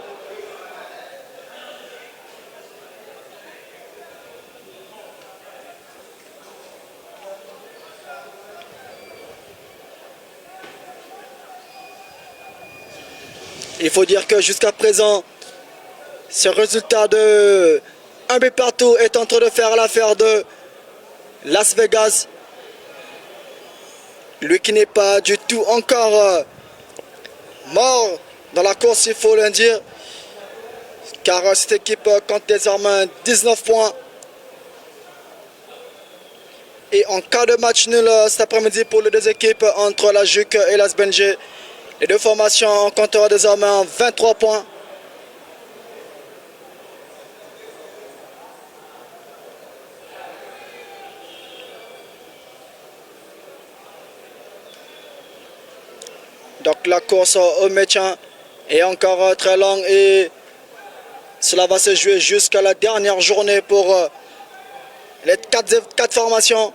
Il faut dire que jusqu'à présent, ce résultat de 1 but partout est en train de faire l'affaire de Las Vegas. Lui qui n'est pas du tout encore mort dans la course, il faut le dire. Car cette équipe compte désormais 19 points. Et en cas de match nul cet après-midi pour les deux équipes entre la Juc et la SBNG, les deux formations compteront désormais 23 points. Donc la course au maintien est encore très longue et cela va se jouer jusqu'à la dernière journée pour les 4 formations.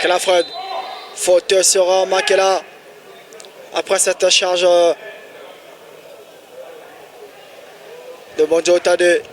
Makela Freud. Faute sur Makela. Après cette charge de Bonjo Tade.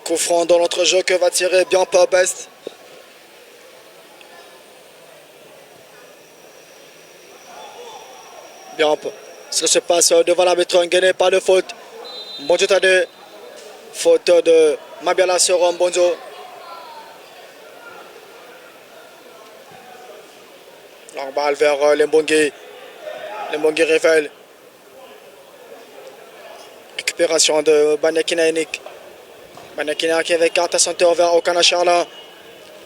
Coup franc dans l'entrejeu que va tirer bien pas Best. Bien pas. Cela se passe devant l'arbitre Nguene, pas de faute. Bonjo Tade. Faute de Mabiala sur Bonzo. Long balle vers Lembongi. Lembongi révèle. Récupération de Banyakina Enik. Banyakina qui avait carte à son tour vers Okana Charla.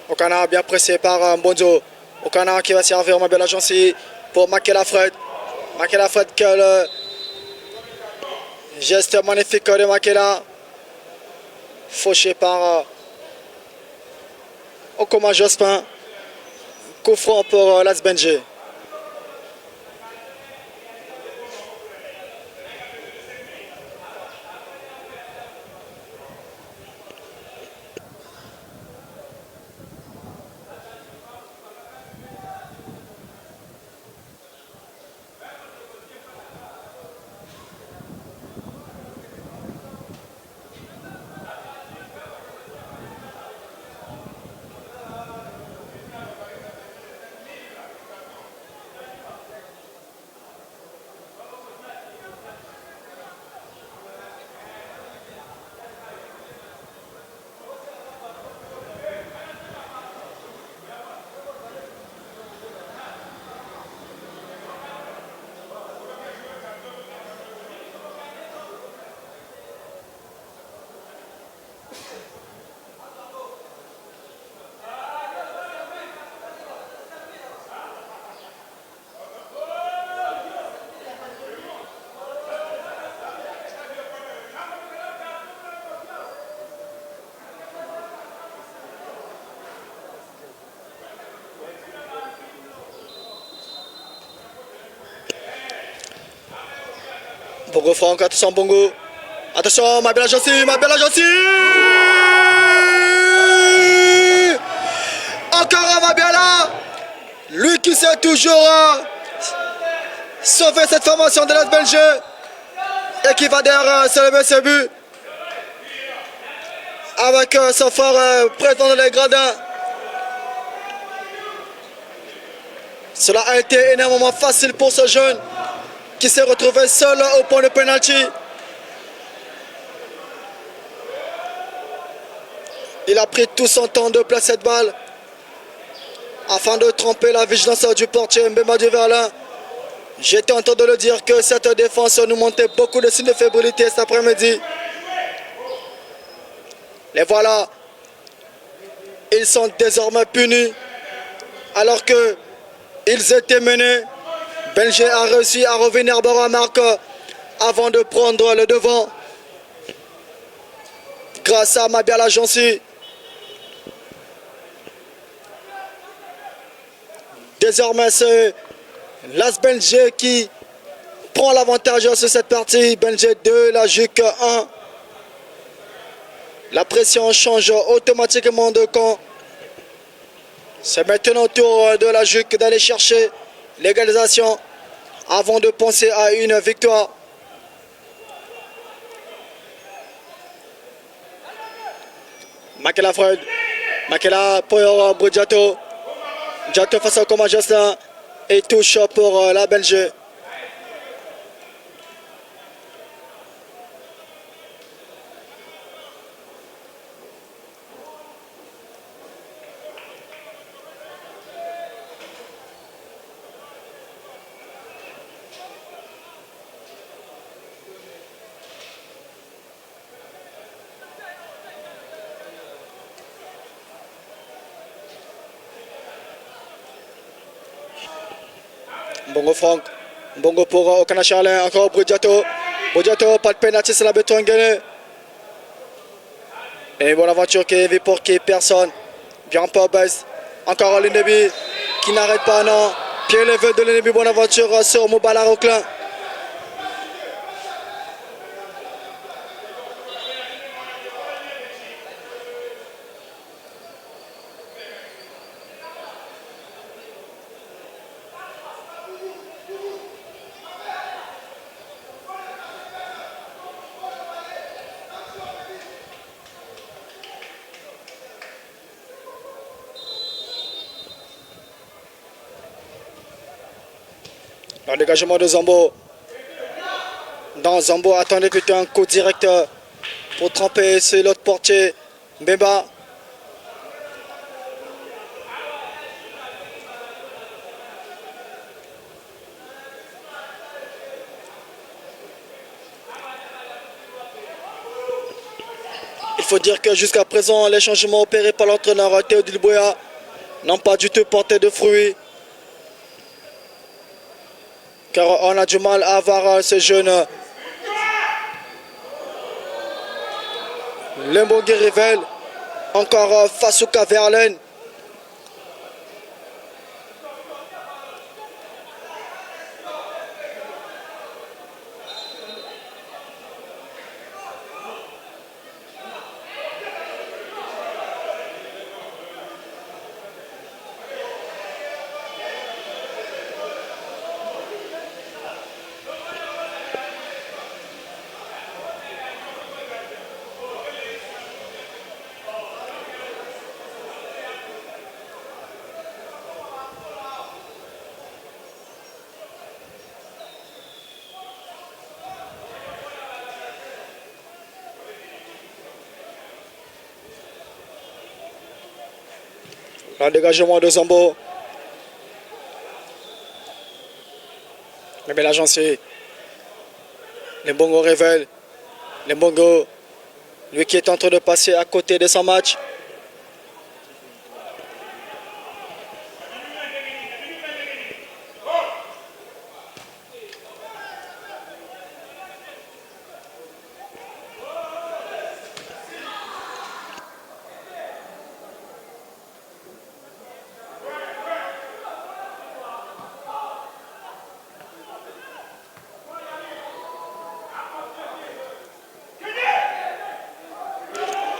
Okana bien pressé par Bonzo. Okana qui va servir Mabiala Jansi pour Makela Fred. Makela Fred, quel geste magnifique de Makela. Fauché par Okoma Jospin. Coup franc pour Las Benji. Bongo Franck, attention Bongo. Attention, Mabiala Jansi, Mabiala Jansi. Encore Mabiala. Lui qui sait toujours sauver cette formation de Las Benji. Et qui va derrière célébrer ce but. Avec son frère président de les gradins. Cela a été énormément facile pour ce jeune qui s'est retrouvé seul au point de pénalty. Il a pris tout son temps de placer cette balle afin de tromper la vigilance du portier Mbemba du Verlin. J'étais en train de le dire que cette défense nous montrait beaucoup de signes de fébrilité cet après-midi. Les voilà. Ils sont désormais punis alors qu'ils étaient menés. Benji a réussi à revenir à marque avant de prendre le devant. Grâce à Mabiala Jansi. Désormais, c'est Las Benji qui prend l'avantage sur cette partie. Benji 2, la JUC 1. La pression change automatiquement de camp. C'est maintenant au tour de la JUC d'aller chercher l'égalisation avant de penser à une victoire. Makela Freud. Makela pour Bridjato. Jato face à Okoma Jospin. Et touche pour la Belgique. Mbongo Franck. Mbongo pour Okana Charlin. Encore Boudiato. Boudiato, pas de pénalty, c'est la béton gagné. Et bonne aventure qui est pour qui personne. Bien pas baisse. Encore l'Ennebi qui n'arrête pas, non. Pied levé de l'Ennebi, bonne aventure sur Moubala Roquelin. Le dégagement de Zambo. Dans Zambo, attendez que tu aies un coup direct pour tremper. C'est l'autre portier. Mbemba. Il faut dire que jusqu'à présent, les changements opérés par l'entraîneur Théo Dilboya n'ont pas du tout porté de fruits. Car on a du mal à avoir ce jeune Lembongue révèle. Encore Fasouka Verlaine. Le dégagement de Zambo. Mais l'agencé. Lembongo révèle. Lembongo, lui qui est en train de passer à côté de son match.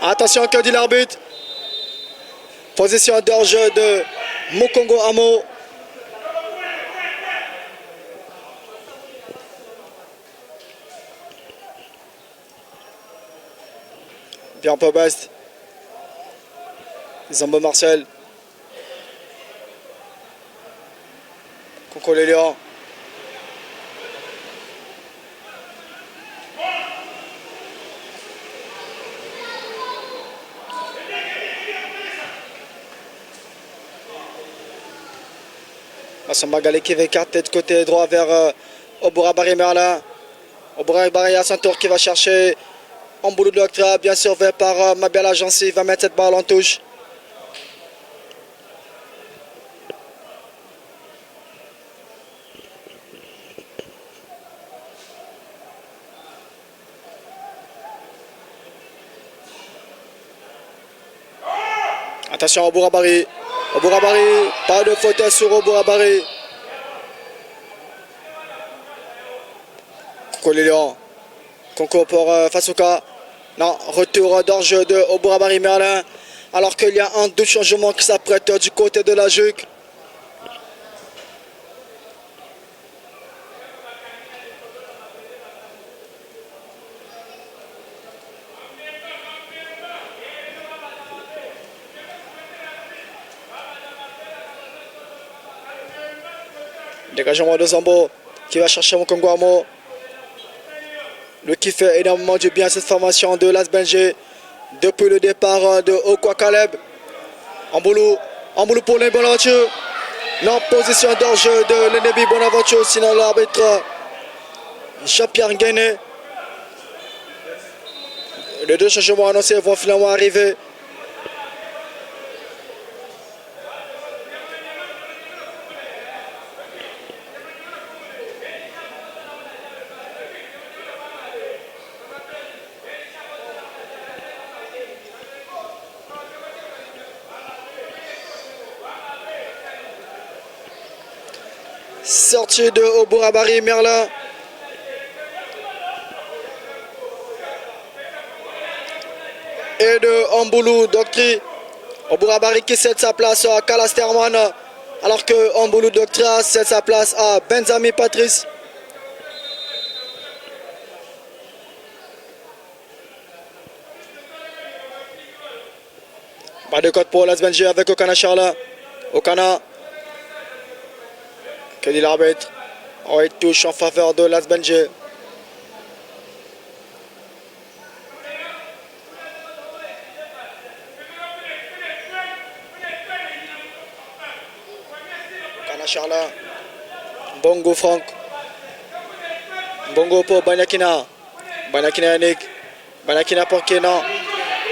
Attention, que dit l'arbitre? Position d'hors-jeu de Mokongo Amo. Bien peu best. Zambo Marcel. Conco Lélian. Magalé qui va écarter de côté droit vers Obura Barry Merlin. Obura Barry à son tour qui va chercher en boulot de l'octroi, bien surveillé par Mabel Agency. Il va mettre cette balle en touche. Attention Obura Barry. Obura Barry, pas de faute sur Obura Barry. Conco Lélian. Conco pour Fasouka. Non, retour d'hors-jeu de Obura Barry Merlin. Alors qu'il y a un double changement qui s'apprête du côté de la Juc. Dégagement de Zambo qui va chercher Mokongo Amo. Lui qui fait énormément du bien à cette formation de Las Benji depuis le départ de Okwa Caleb. Amboulou pour les Bonaventure. Non, position d'hors-jeu de l'Ennebi Bonaventure, sinon l'arbitre Jean-Pierre Guéné. Les deux changements annoncés vont finalement arriver. Sortie de Obourabari Merlin. Et de Amboulou Doctri. Obourabari qui cède sa place à Kalasterman. Alors que Amboulou Doctri cède sa place à Benzami Patrice. Bas de côte pour l'Asbenji avec Okana Charles. Okana. Que dit l'arbitre? Oh, il touche en faveur de l'Asbenji. Okana Charles. Bongo Franck. Bongo pour Banyakina. Banyakina Yannick. Banyakina pour Kenan.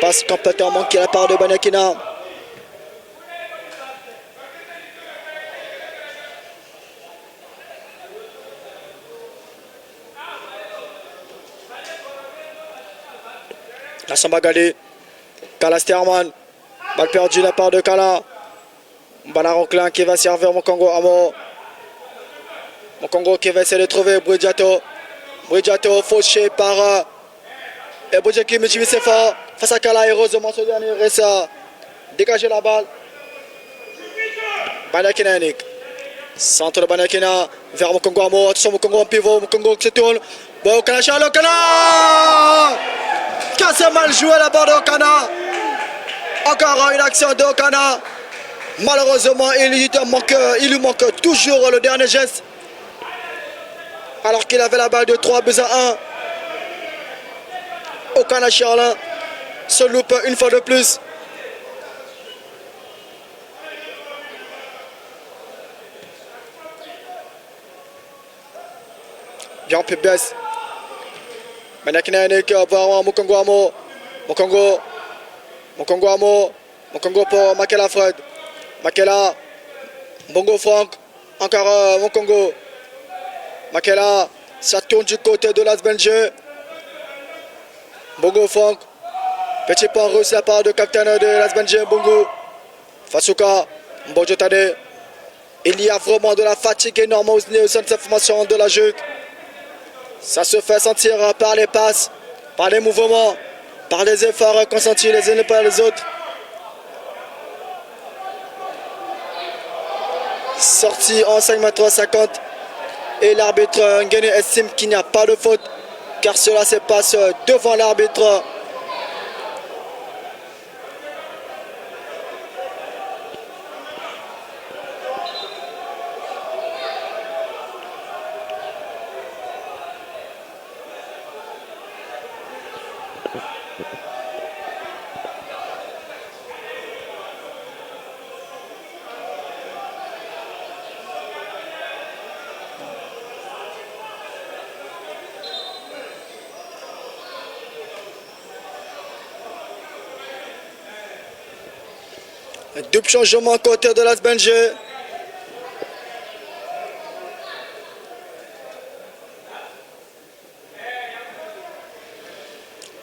Passe complètement manqué la part de Banyakina. La Samba Gali. Kala Sterman. Balle perdue de la part de Kala. Bana Ronclin qui va servir Mokongo Amo. Mokongo qui va essayer de trouver Bridjato. Bridjato fauché par Bridjato qui c'est fort. Face à Kala, heureusement ce dernier reste à dégager la balle. Banakina Yannick. Centre de Banakina vers Mokongo Amo. Attention Mokongo en pivot. Mokongo qui se tourne. Bon, Okana Charles, Okana! Casse mal joué la barre d'Okana. Encore une action d'Okana. Malheureusement, il lui manque toujours le dernier geste. Alors qu'il avait la balle de 3-1. Okana Charles se loupe une fois de plus. Bien plus baisse. Banakina Yannick voir Mokongo Amo. Mokongo Amo. Mokongo pour Makela Fred. Makela. Bongo Franck. Encore Mokongo. Makela. Ça tourne du côté de l'Asbenji. Bongo Franck. Petit point russe la part de capitaine de l'Asbenji. Bongo. Fasuka. Mbojotade. Il y a vraiment de la fatigue énorme au sein de cette formation de la JUC. Ça se fait sentir par les passes, par les mouvements, par les efforts consentis les uns par les autres. Sortie en 5,50 m. Et l'arbitre Ngene estime qu'il n'y a pas de faute, car cela se passe devant l'arbitre. Double changement côté de l'Asbenji.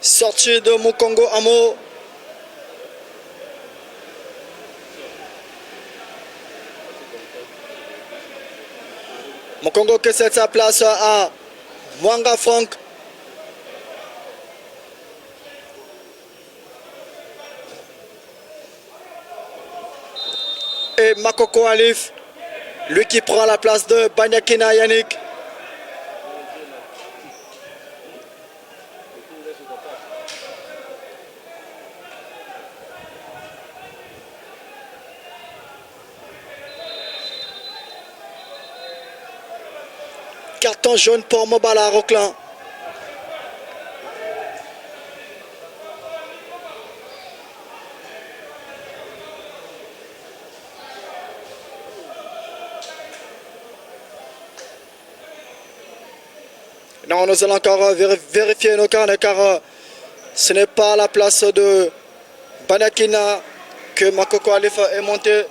Sortie de Mokongo Amo. Mokongo qui cède sa place à Mwanga Franck. Et Makoko Alif, lui qui prend la place de Banyakina Yannick. Carton jaune pour Mobala Ronclin. Non, nous allons encore vérifier nos carnets car ce n'est pas la place de Banakina que Makoko Alif est monté.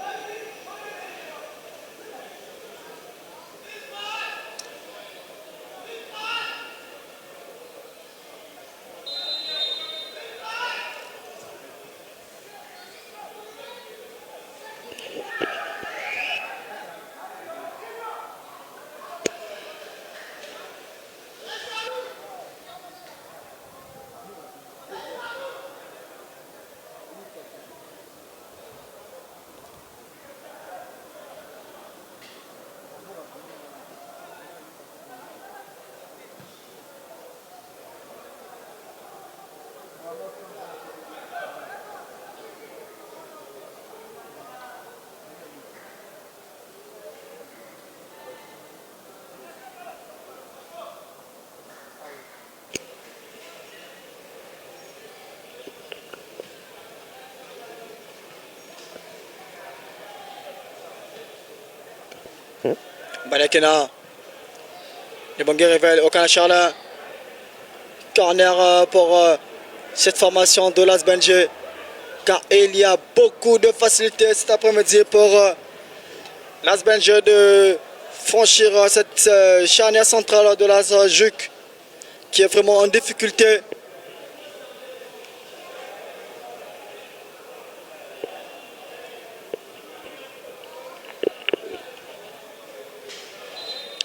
Banakina. Le bon révèle Okana Charlin. Corner pour cette formation de Las Benji. Car il y a beaucoup de facilité cet après-midi pour Las Benji de franchir cette charnière centrale de Las Juc qui est vraiment en difficulté.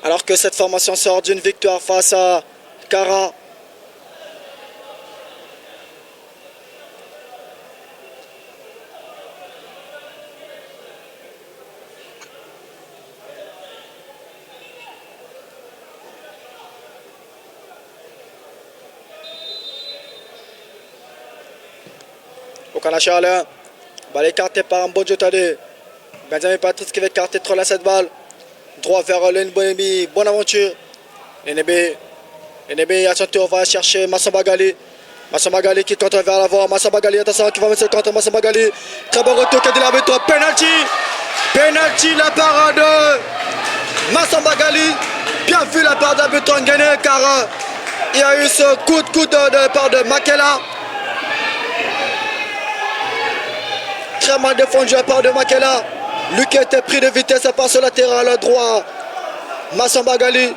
Alors que cette formation sort d'une victoire face à Kara. Okana Charlin, balle écartée par Mbodjo Tade. Benjamin Patrice qui va écarter trop la cette balle. Droit vers l'Enbonemi, bonne aventure. L'Enebe à son tour va chercher Massamba Gali. Massamba Gali qui contre vers l'avant. Massamba Gali, attention, qui va mettre contre Massamba Gali. Très bon retour qui a dit l'arbitre. Penalty. Penalty, la part de Massamba Gali. Bien vu la part d'arbitre en gagné car il y a eu ce coup de coude de la part de Makela. Très mal défendu à part de Makela. Lui qui était pris de vitesse à part sur latéral droit. Massamba Gali.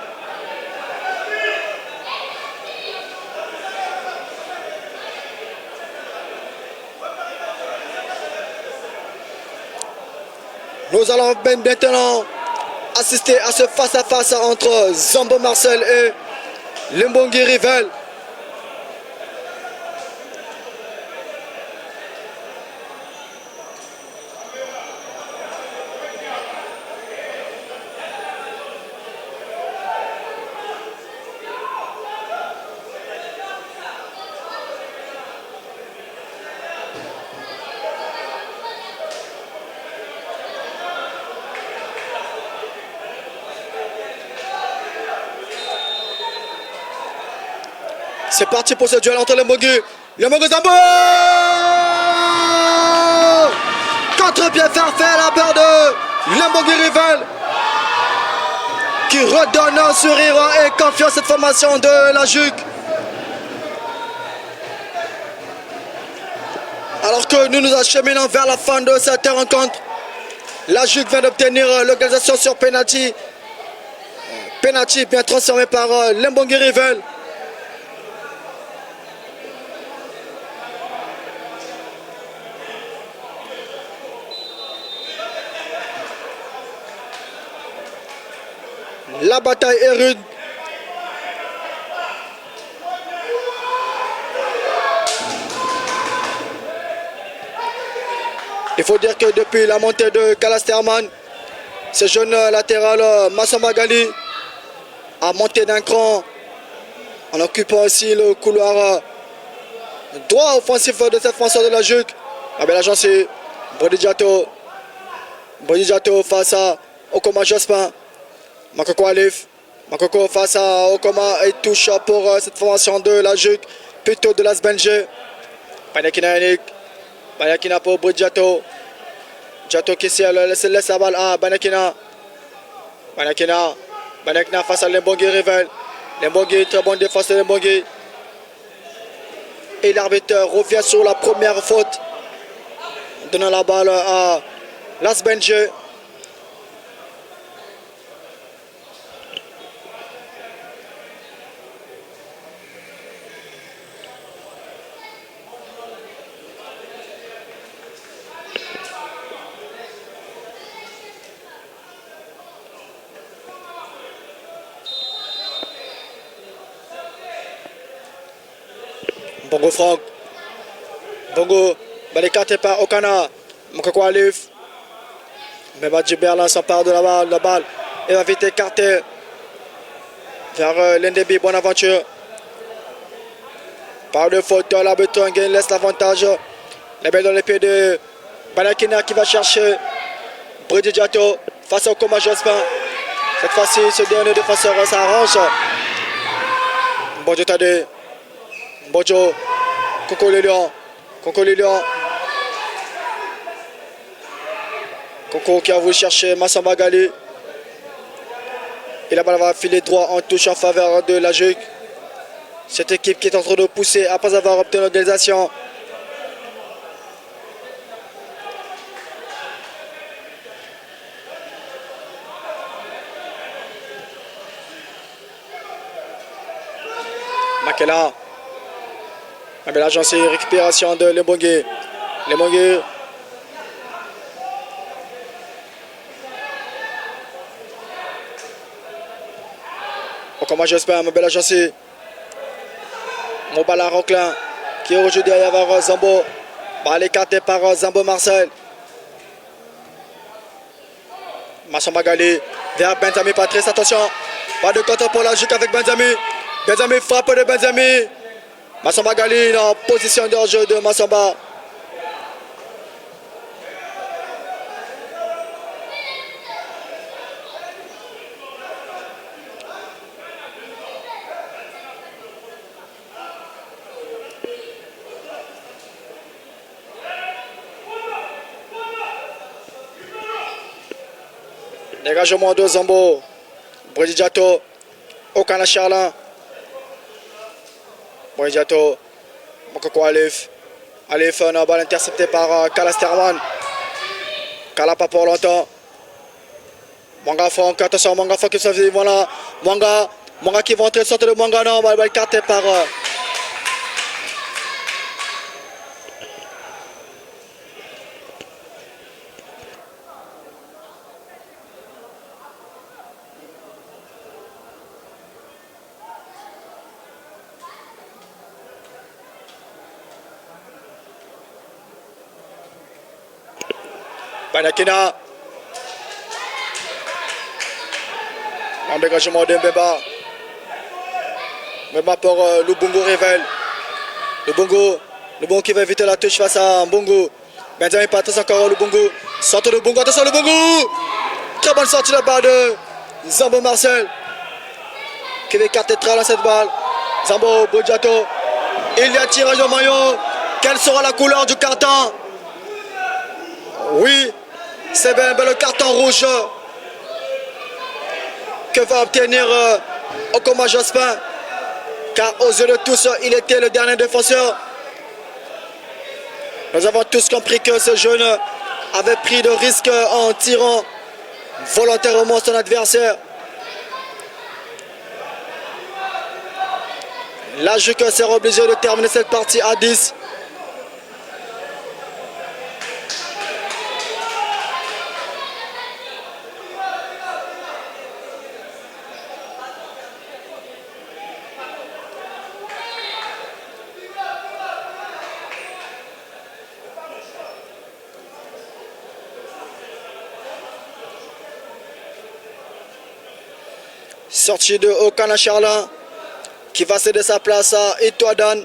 Nous allons maintenant assister à ce face-à-face entre Zambo Marcel et Lembongi Rivel. C'est parti pour ce duel entre Lembongi. Lembongi Zambo. Contre-pied parfait à la part de Lembongi Rivel. Qui redonne un sourire et confiance à cette formation de la Juc. Alors que nous nous acheminons vers la fin de cette rencontre. La Juc vient d'obtenir l'organisation sur penalty. Penalty bien transformé par Lembongi Rivel. La bataille est rude. Il faut dire que depuis la montée de Kalasterman, ce jeune latéral Massamba Gali a monté d'un cran en occupant aussi le couloir droit offensif de cette formation de la Juc. La belle agence, Bodijato face à Okoma Jospin. Makoko Alif. Makoko face à Okoma et touche pour cette formation de la Juc, plutôt de Las Benji. Banakina Yannick. Banakina pour Bodijato. Jato qui laisse la balle à Banakina. Banakina face à Lembongi Rivel. Lembongi, très bonne défense de Lembongi. Et l'arbitre revient sur la première faute, donnant la balle à Las Benji. Bongo Franck. Bongo, balle écartée par Okana. Mokoko Alif. Mbadji Berlin s'empare de la balle. Et va vite écarter vers l'Ndebi. Bonne aventure. Par de faute, l'arbitre laisse l'avantage. La balle dans les pieds de Banakina qui va chercher Brady Diato face au Okoma Jospin. Cette fois-ci, ce dernier défenseur s'arrange. Mbodjo Tade. Mbodjo. Coco Lilian. Coco qui a voulu chercher Massamba Gali. Et la balle va filer droit en touche en faveur de la JUC. Cette équipe qui est en train de pousser après avoir obtenu l'organisation. Makela. La belle agence et récupération de Lembongue. Lembongue. Comment j'espère, ma belle agence. Mon ballon Roquelin qui est rejeté derrière Zambo. Balle écartée par Zambo Marcel. Masson Magali vers Benjamin Patrice. Attention, pas de contre pour la JUC avec Benjamin. Benjamin frappe de Benjamin. Masson Magali en position de hors-jeu de Massamba. Dégagement de Zambo. Bredijato. Okana Charlin. Bredijato. Mokoko Alif. Alif, une balle interceptée par Kala Sterman. Kala pas pour longtemps. Manga Franck, attention, Manga Franck qui se fait. Voilà. Manga qui va entrer, sortir de Manga. Non, balle écartée par. Banakina. En dégagement de Mbemba. Mbemba pour Lubungo révèle. Lubungo qui va éviter la touche face à Mbongo. Benjamin Patrice encore Lubungo. Sorte de Lubungo, attention Lubungo. Très bonne sortie de balle de Zambo Marcel. Qui va écarter très dans cette balle. Zambo Bredijato. Il y a tirage au maillot. Quelle sera la couleur du carton? Oui, c'est bien le carton rouge que va obtenir Okoma Jospin, car aux yeux de tous, il était le dernier défenseur. Nous avons tous compris que ce jeune avait pris de risques en tirant volontairement son adversaire. La JUC sera obligé de terminer cette partie à 10. Sortie de Okana Charlin qui va céder sa place à Etoadan.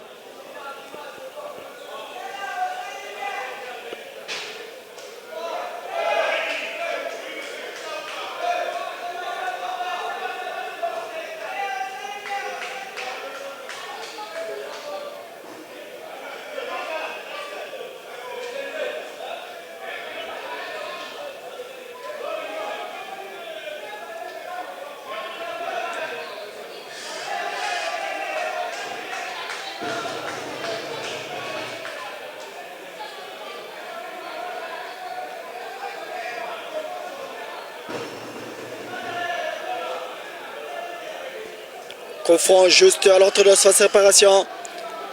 Confront juste à l'entrée de sa séparation.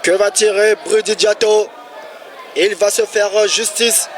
Que va tirer Bredijato? Il va se faire justice.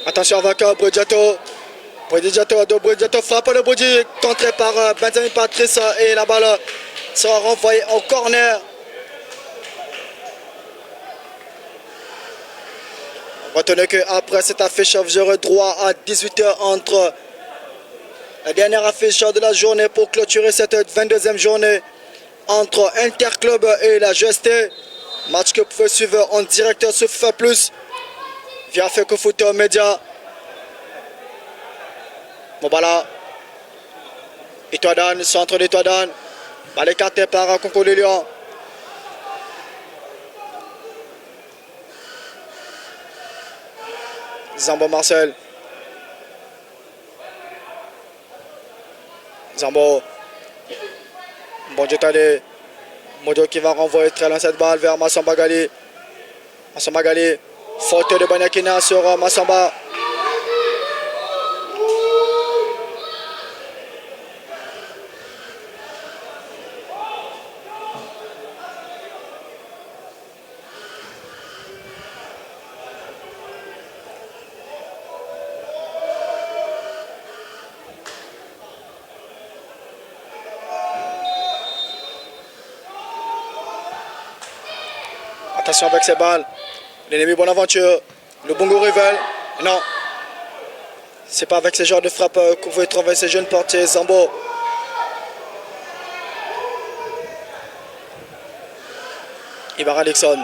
Attention vainqueur Bredijato. Bredijato frappe le body contré par Benjamin Patrice et la balle sera renvoyée en corner. Retenez qu'après cette affiche, vous aurez droit à 18h entre la dernière affiche de la journée pour clôturer cette 22e journée entre Interclub et la GST. Match que vous pouvez suivre en direct sur FIFA Plus via Feko Foot Media. Mobala. Etoile centre d'Etoile. Balle écartée par Conco de Lyon. Zambo Marcel. Zambo. Bon Dieu Tadé. Modio qui va renvoyer très loin cette balle vers Massamba Gali. Massamba Gali. Faute de Banyakina sur Massamba. Attention avec ces balles. L'ennemi Bonaventure. Le Bongo Rivel. Non. C'est pas avec ce genre de frappe que vous pouvez trouver ces jeunes portiers. Zambo. Ibarra Dixon.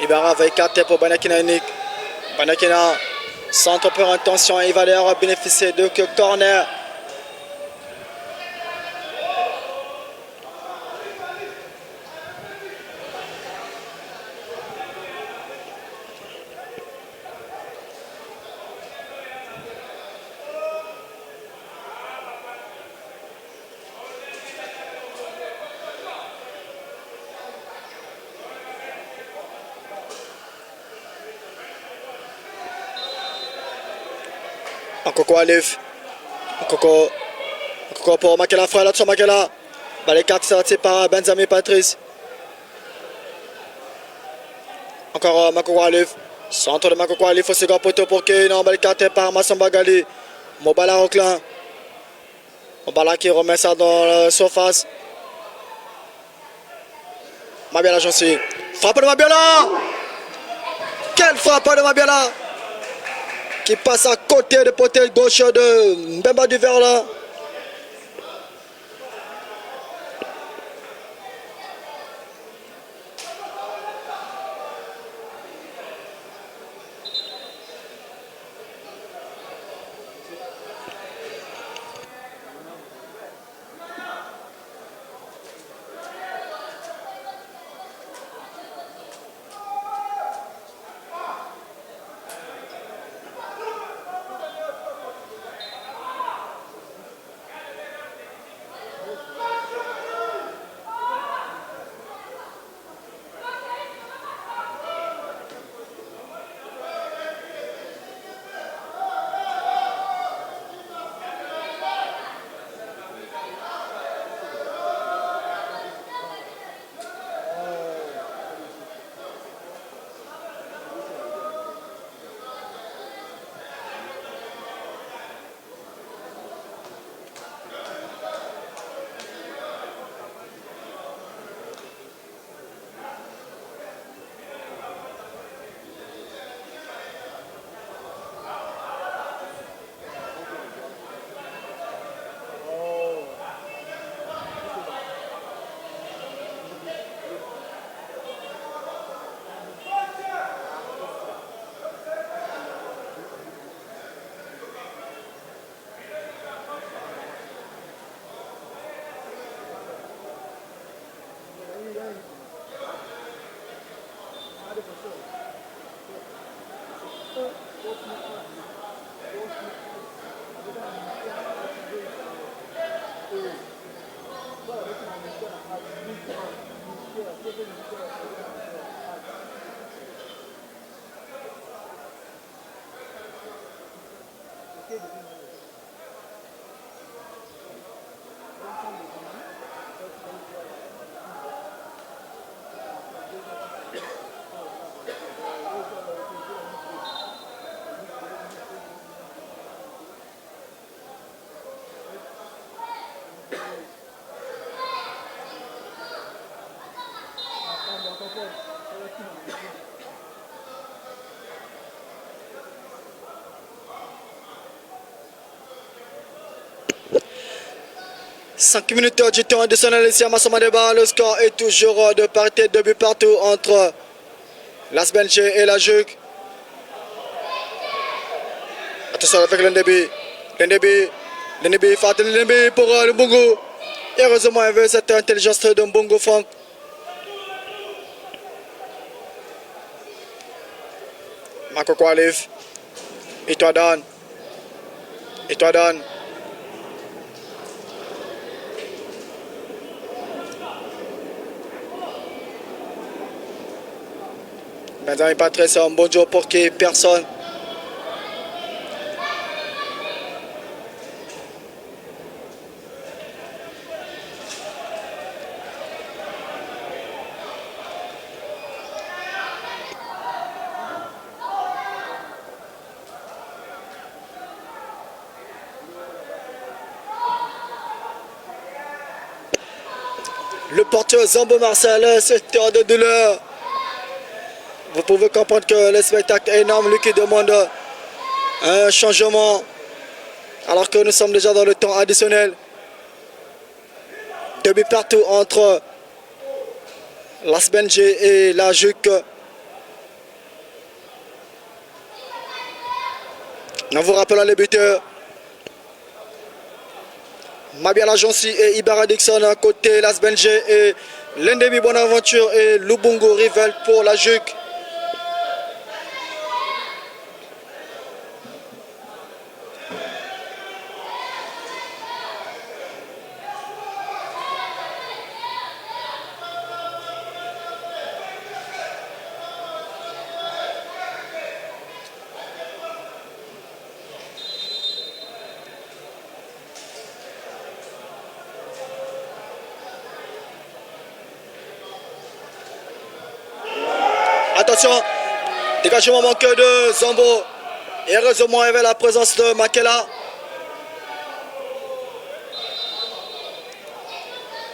Ibarra avec 4 pour Banakina unique. Banakina. Centre pour intention. Il va d'ailleurs bénéficier de corner. Coco Alif. Coco pour Makela, frère là-dessus Makela. Les cartes sorties par Benzami Patrice. Encore Makoko Alif. Centre de Makoko Alif au second poteau pour Kane. Les cartes par Massamba Gali. Mobala Roquelin. Mobala qui remet ça dans la surface. Mabiala Jancy. Frappe de Mabiala. Quelle frappe de Mabiala qui passe à côté de poteau gauche de Mbemba du Verla. 5 minutes du temps additionnel ici à Massamadeba. Le score est toujours de parité, 2 buts partout entre l'Asbelge et la JUC. Attention avec l'Ndebi. L'Ndebi, Fatel l'Ndebi pour le Mbongo. Et heureusement, il y avait cette intelligence de Mbongo Franck. Marco Kwalif. Et toi, Dan. Benjamin Patrice, un bon job pour qui personne. Le porteur Zambo Marcel, c'est heure de douleur. Vous pouvez comprendre que le spectacle est énorme, lui qui demande un changement. Alors que nous sommes déjà dans le temps additionnel. 2 buts partout entre l'Asbelge et la JUC. Nous vous rappelons les buteurs. Mabiala Jonsi et Ibarra Dixon à côté l'Asbelge et l'Ndebi Bonaventure et Lubungo Rivel pour la JUC. Attention, dégagement manqué de Zambo. Et heureusement, il y avait la présence de Makela.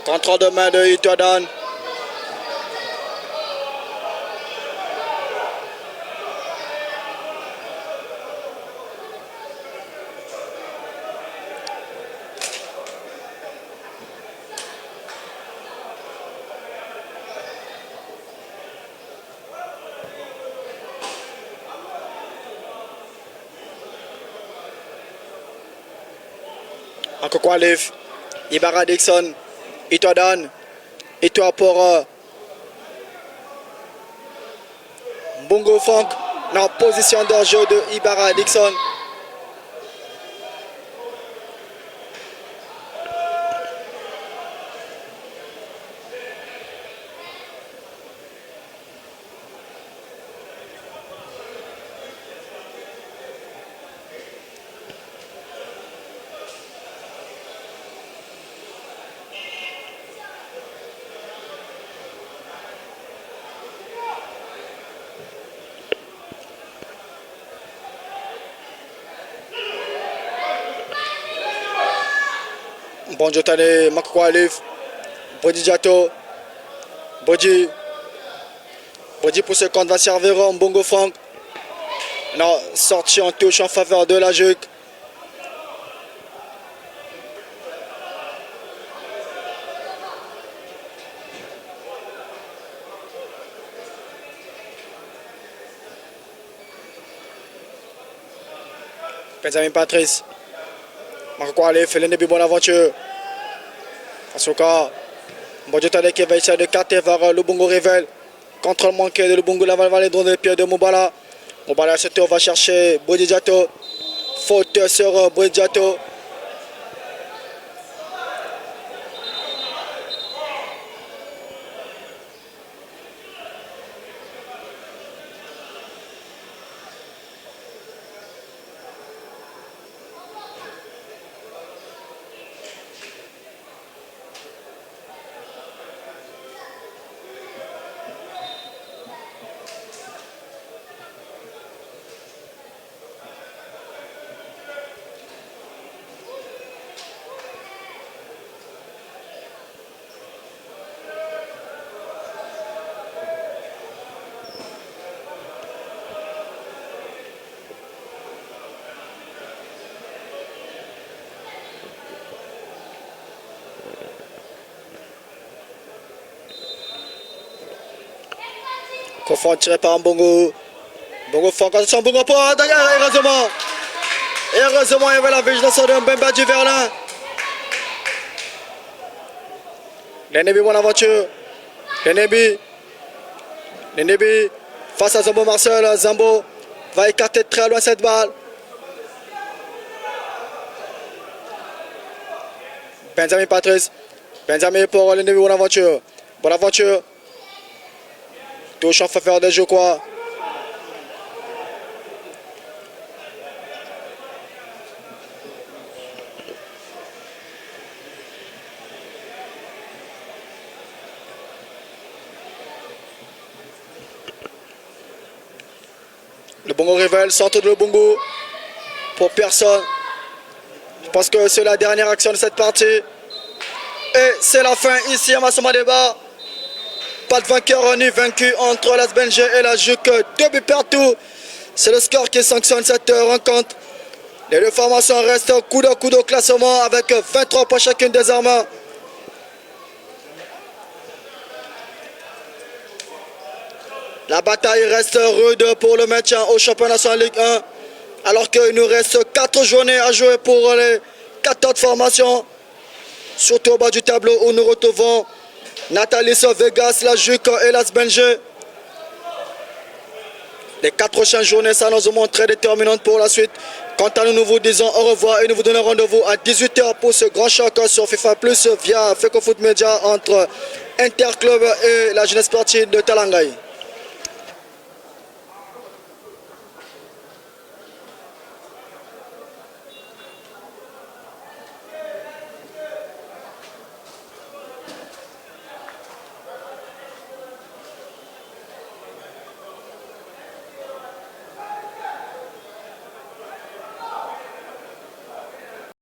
Contrôle de main de Itoadan. Encore Kwalif, Ibarra Dixon, Itoadan, Itoa pour Mbongo Franck, dans la position d'enjeu de Ibarra Dixon. Bon Jotane, Marco Alif, Bodi Diato, Bodi pour ce compte va servir Mbongo Franck. Non, sorti en touche en faveur de la JUC. Benjamin Patrice, Marco Alif, l'Ndebi Bonaventure. Asuka, Mbodjotane qui va essayer de carter vers Lubungo Rivel. Contrôle manqué de Lubungo, la balle va aller dans les pieds de Moubala. Moubala ce tour va chercher Bodijato. Faute sur Bodijato. Confond tiré par Mbongo. Mbongo fort, attention, Mbongo pour heureusement. Et heureusement, il y avait la vigilance de Mbemba du Verlin. L'ennemi, bonne aventure. L'ennemi face à Zambo Marcel. Zambo va écarter très loin cette balle. Benjamin Patrice. Benjamin pour l'ennemi, bonne aventure. Bonne aventure. Touche en faveur de Jokwa. Le Bongo révèle, centre de le Bongo pour personne. Je pense que c'est la dernière action de cette partie. Et c'est la fin ici à Massoma Débat. Pas de vainqueur ni vaincu entre l'AS Belge et la JUC. 2 buts partout. C'est le score qui sanctionne cette rencontre. Les deux formations restent coup au classement avec 23 points chacune désormais. La bataille reste rude pour le maintien au championnat national Ligue 1. Alors qu'il nous reste 4 journées à jouer pour les 14 formations. Surtout au bas du tableau où nous retrouvons Nathalie Vegas, la JUC et l'AS Belge. Les 4 prochaines journées s'annoncent très déterminantes pour la suite. Quant à nous, nous vous disons au revoir et nous vous donnons rendez-vous à 18h pour ce grand choc sur FIFA Plus via FECOFoot Media entre Interclub et la jeunesse sportive de Talangaï.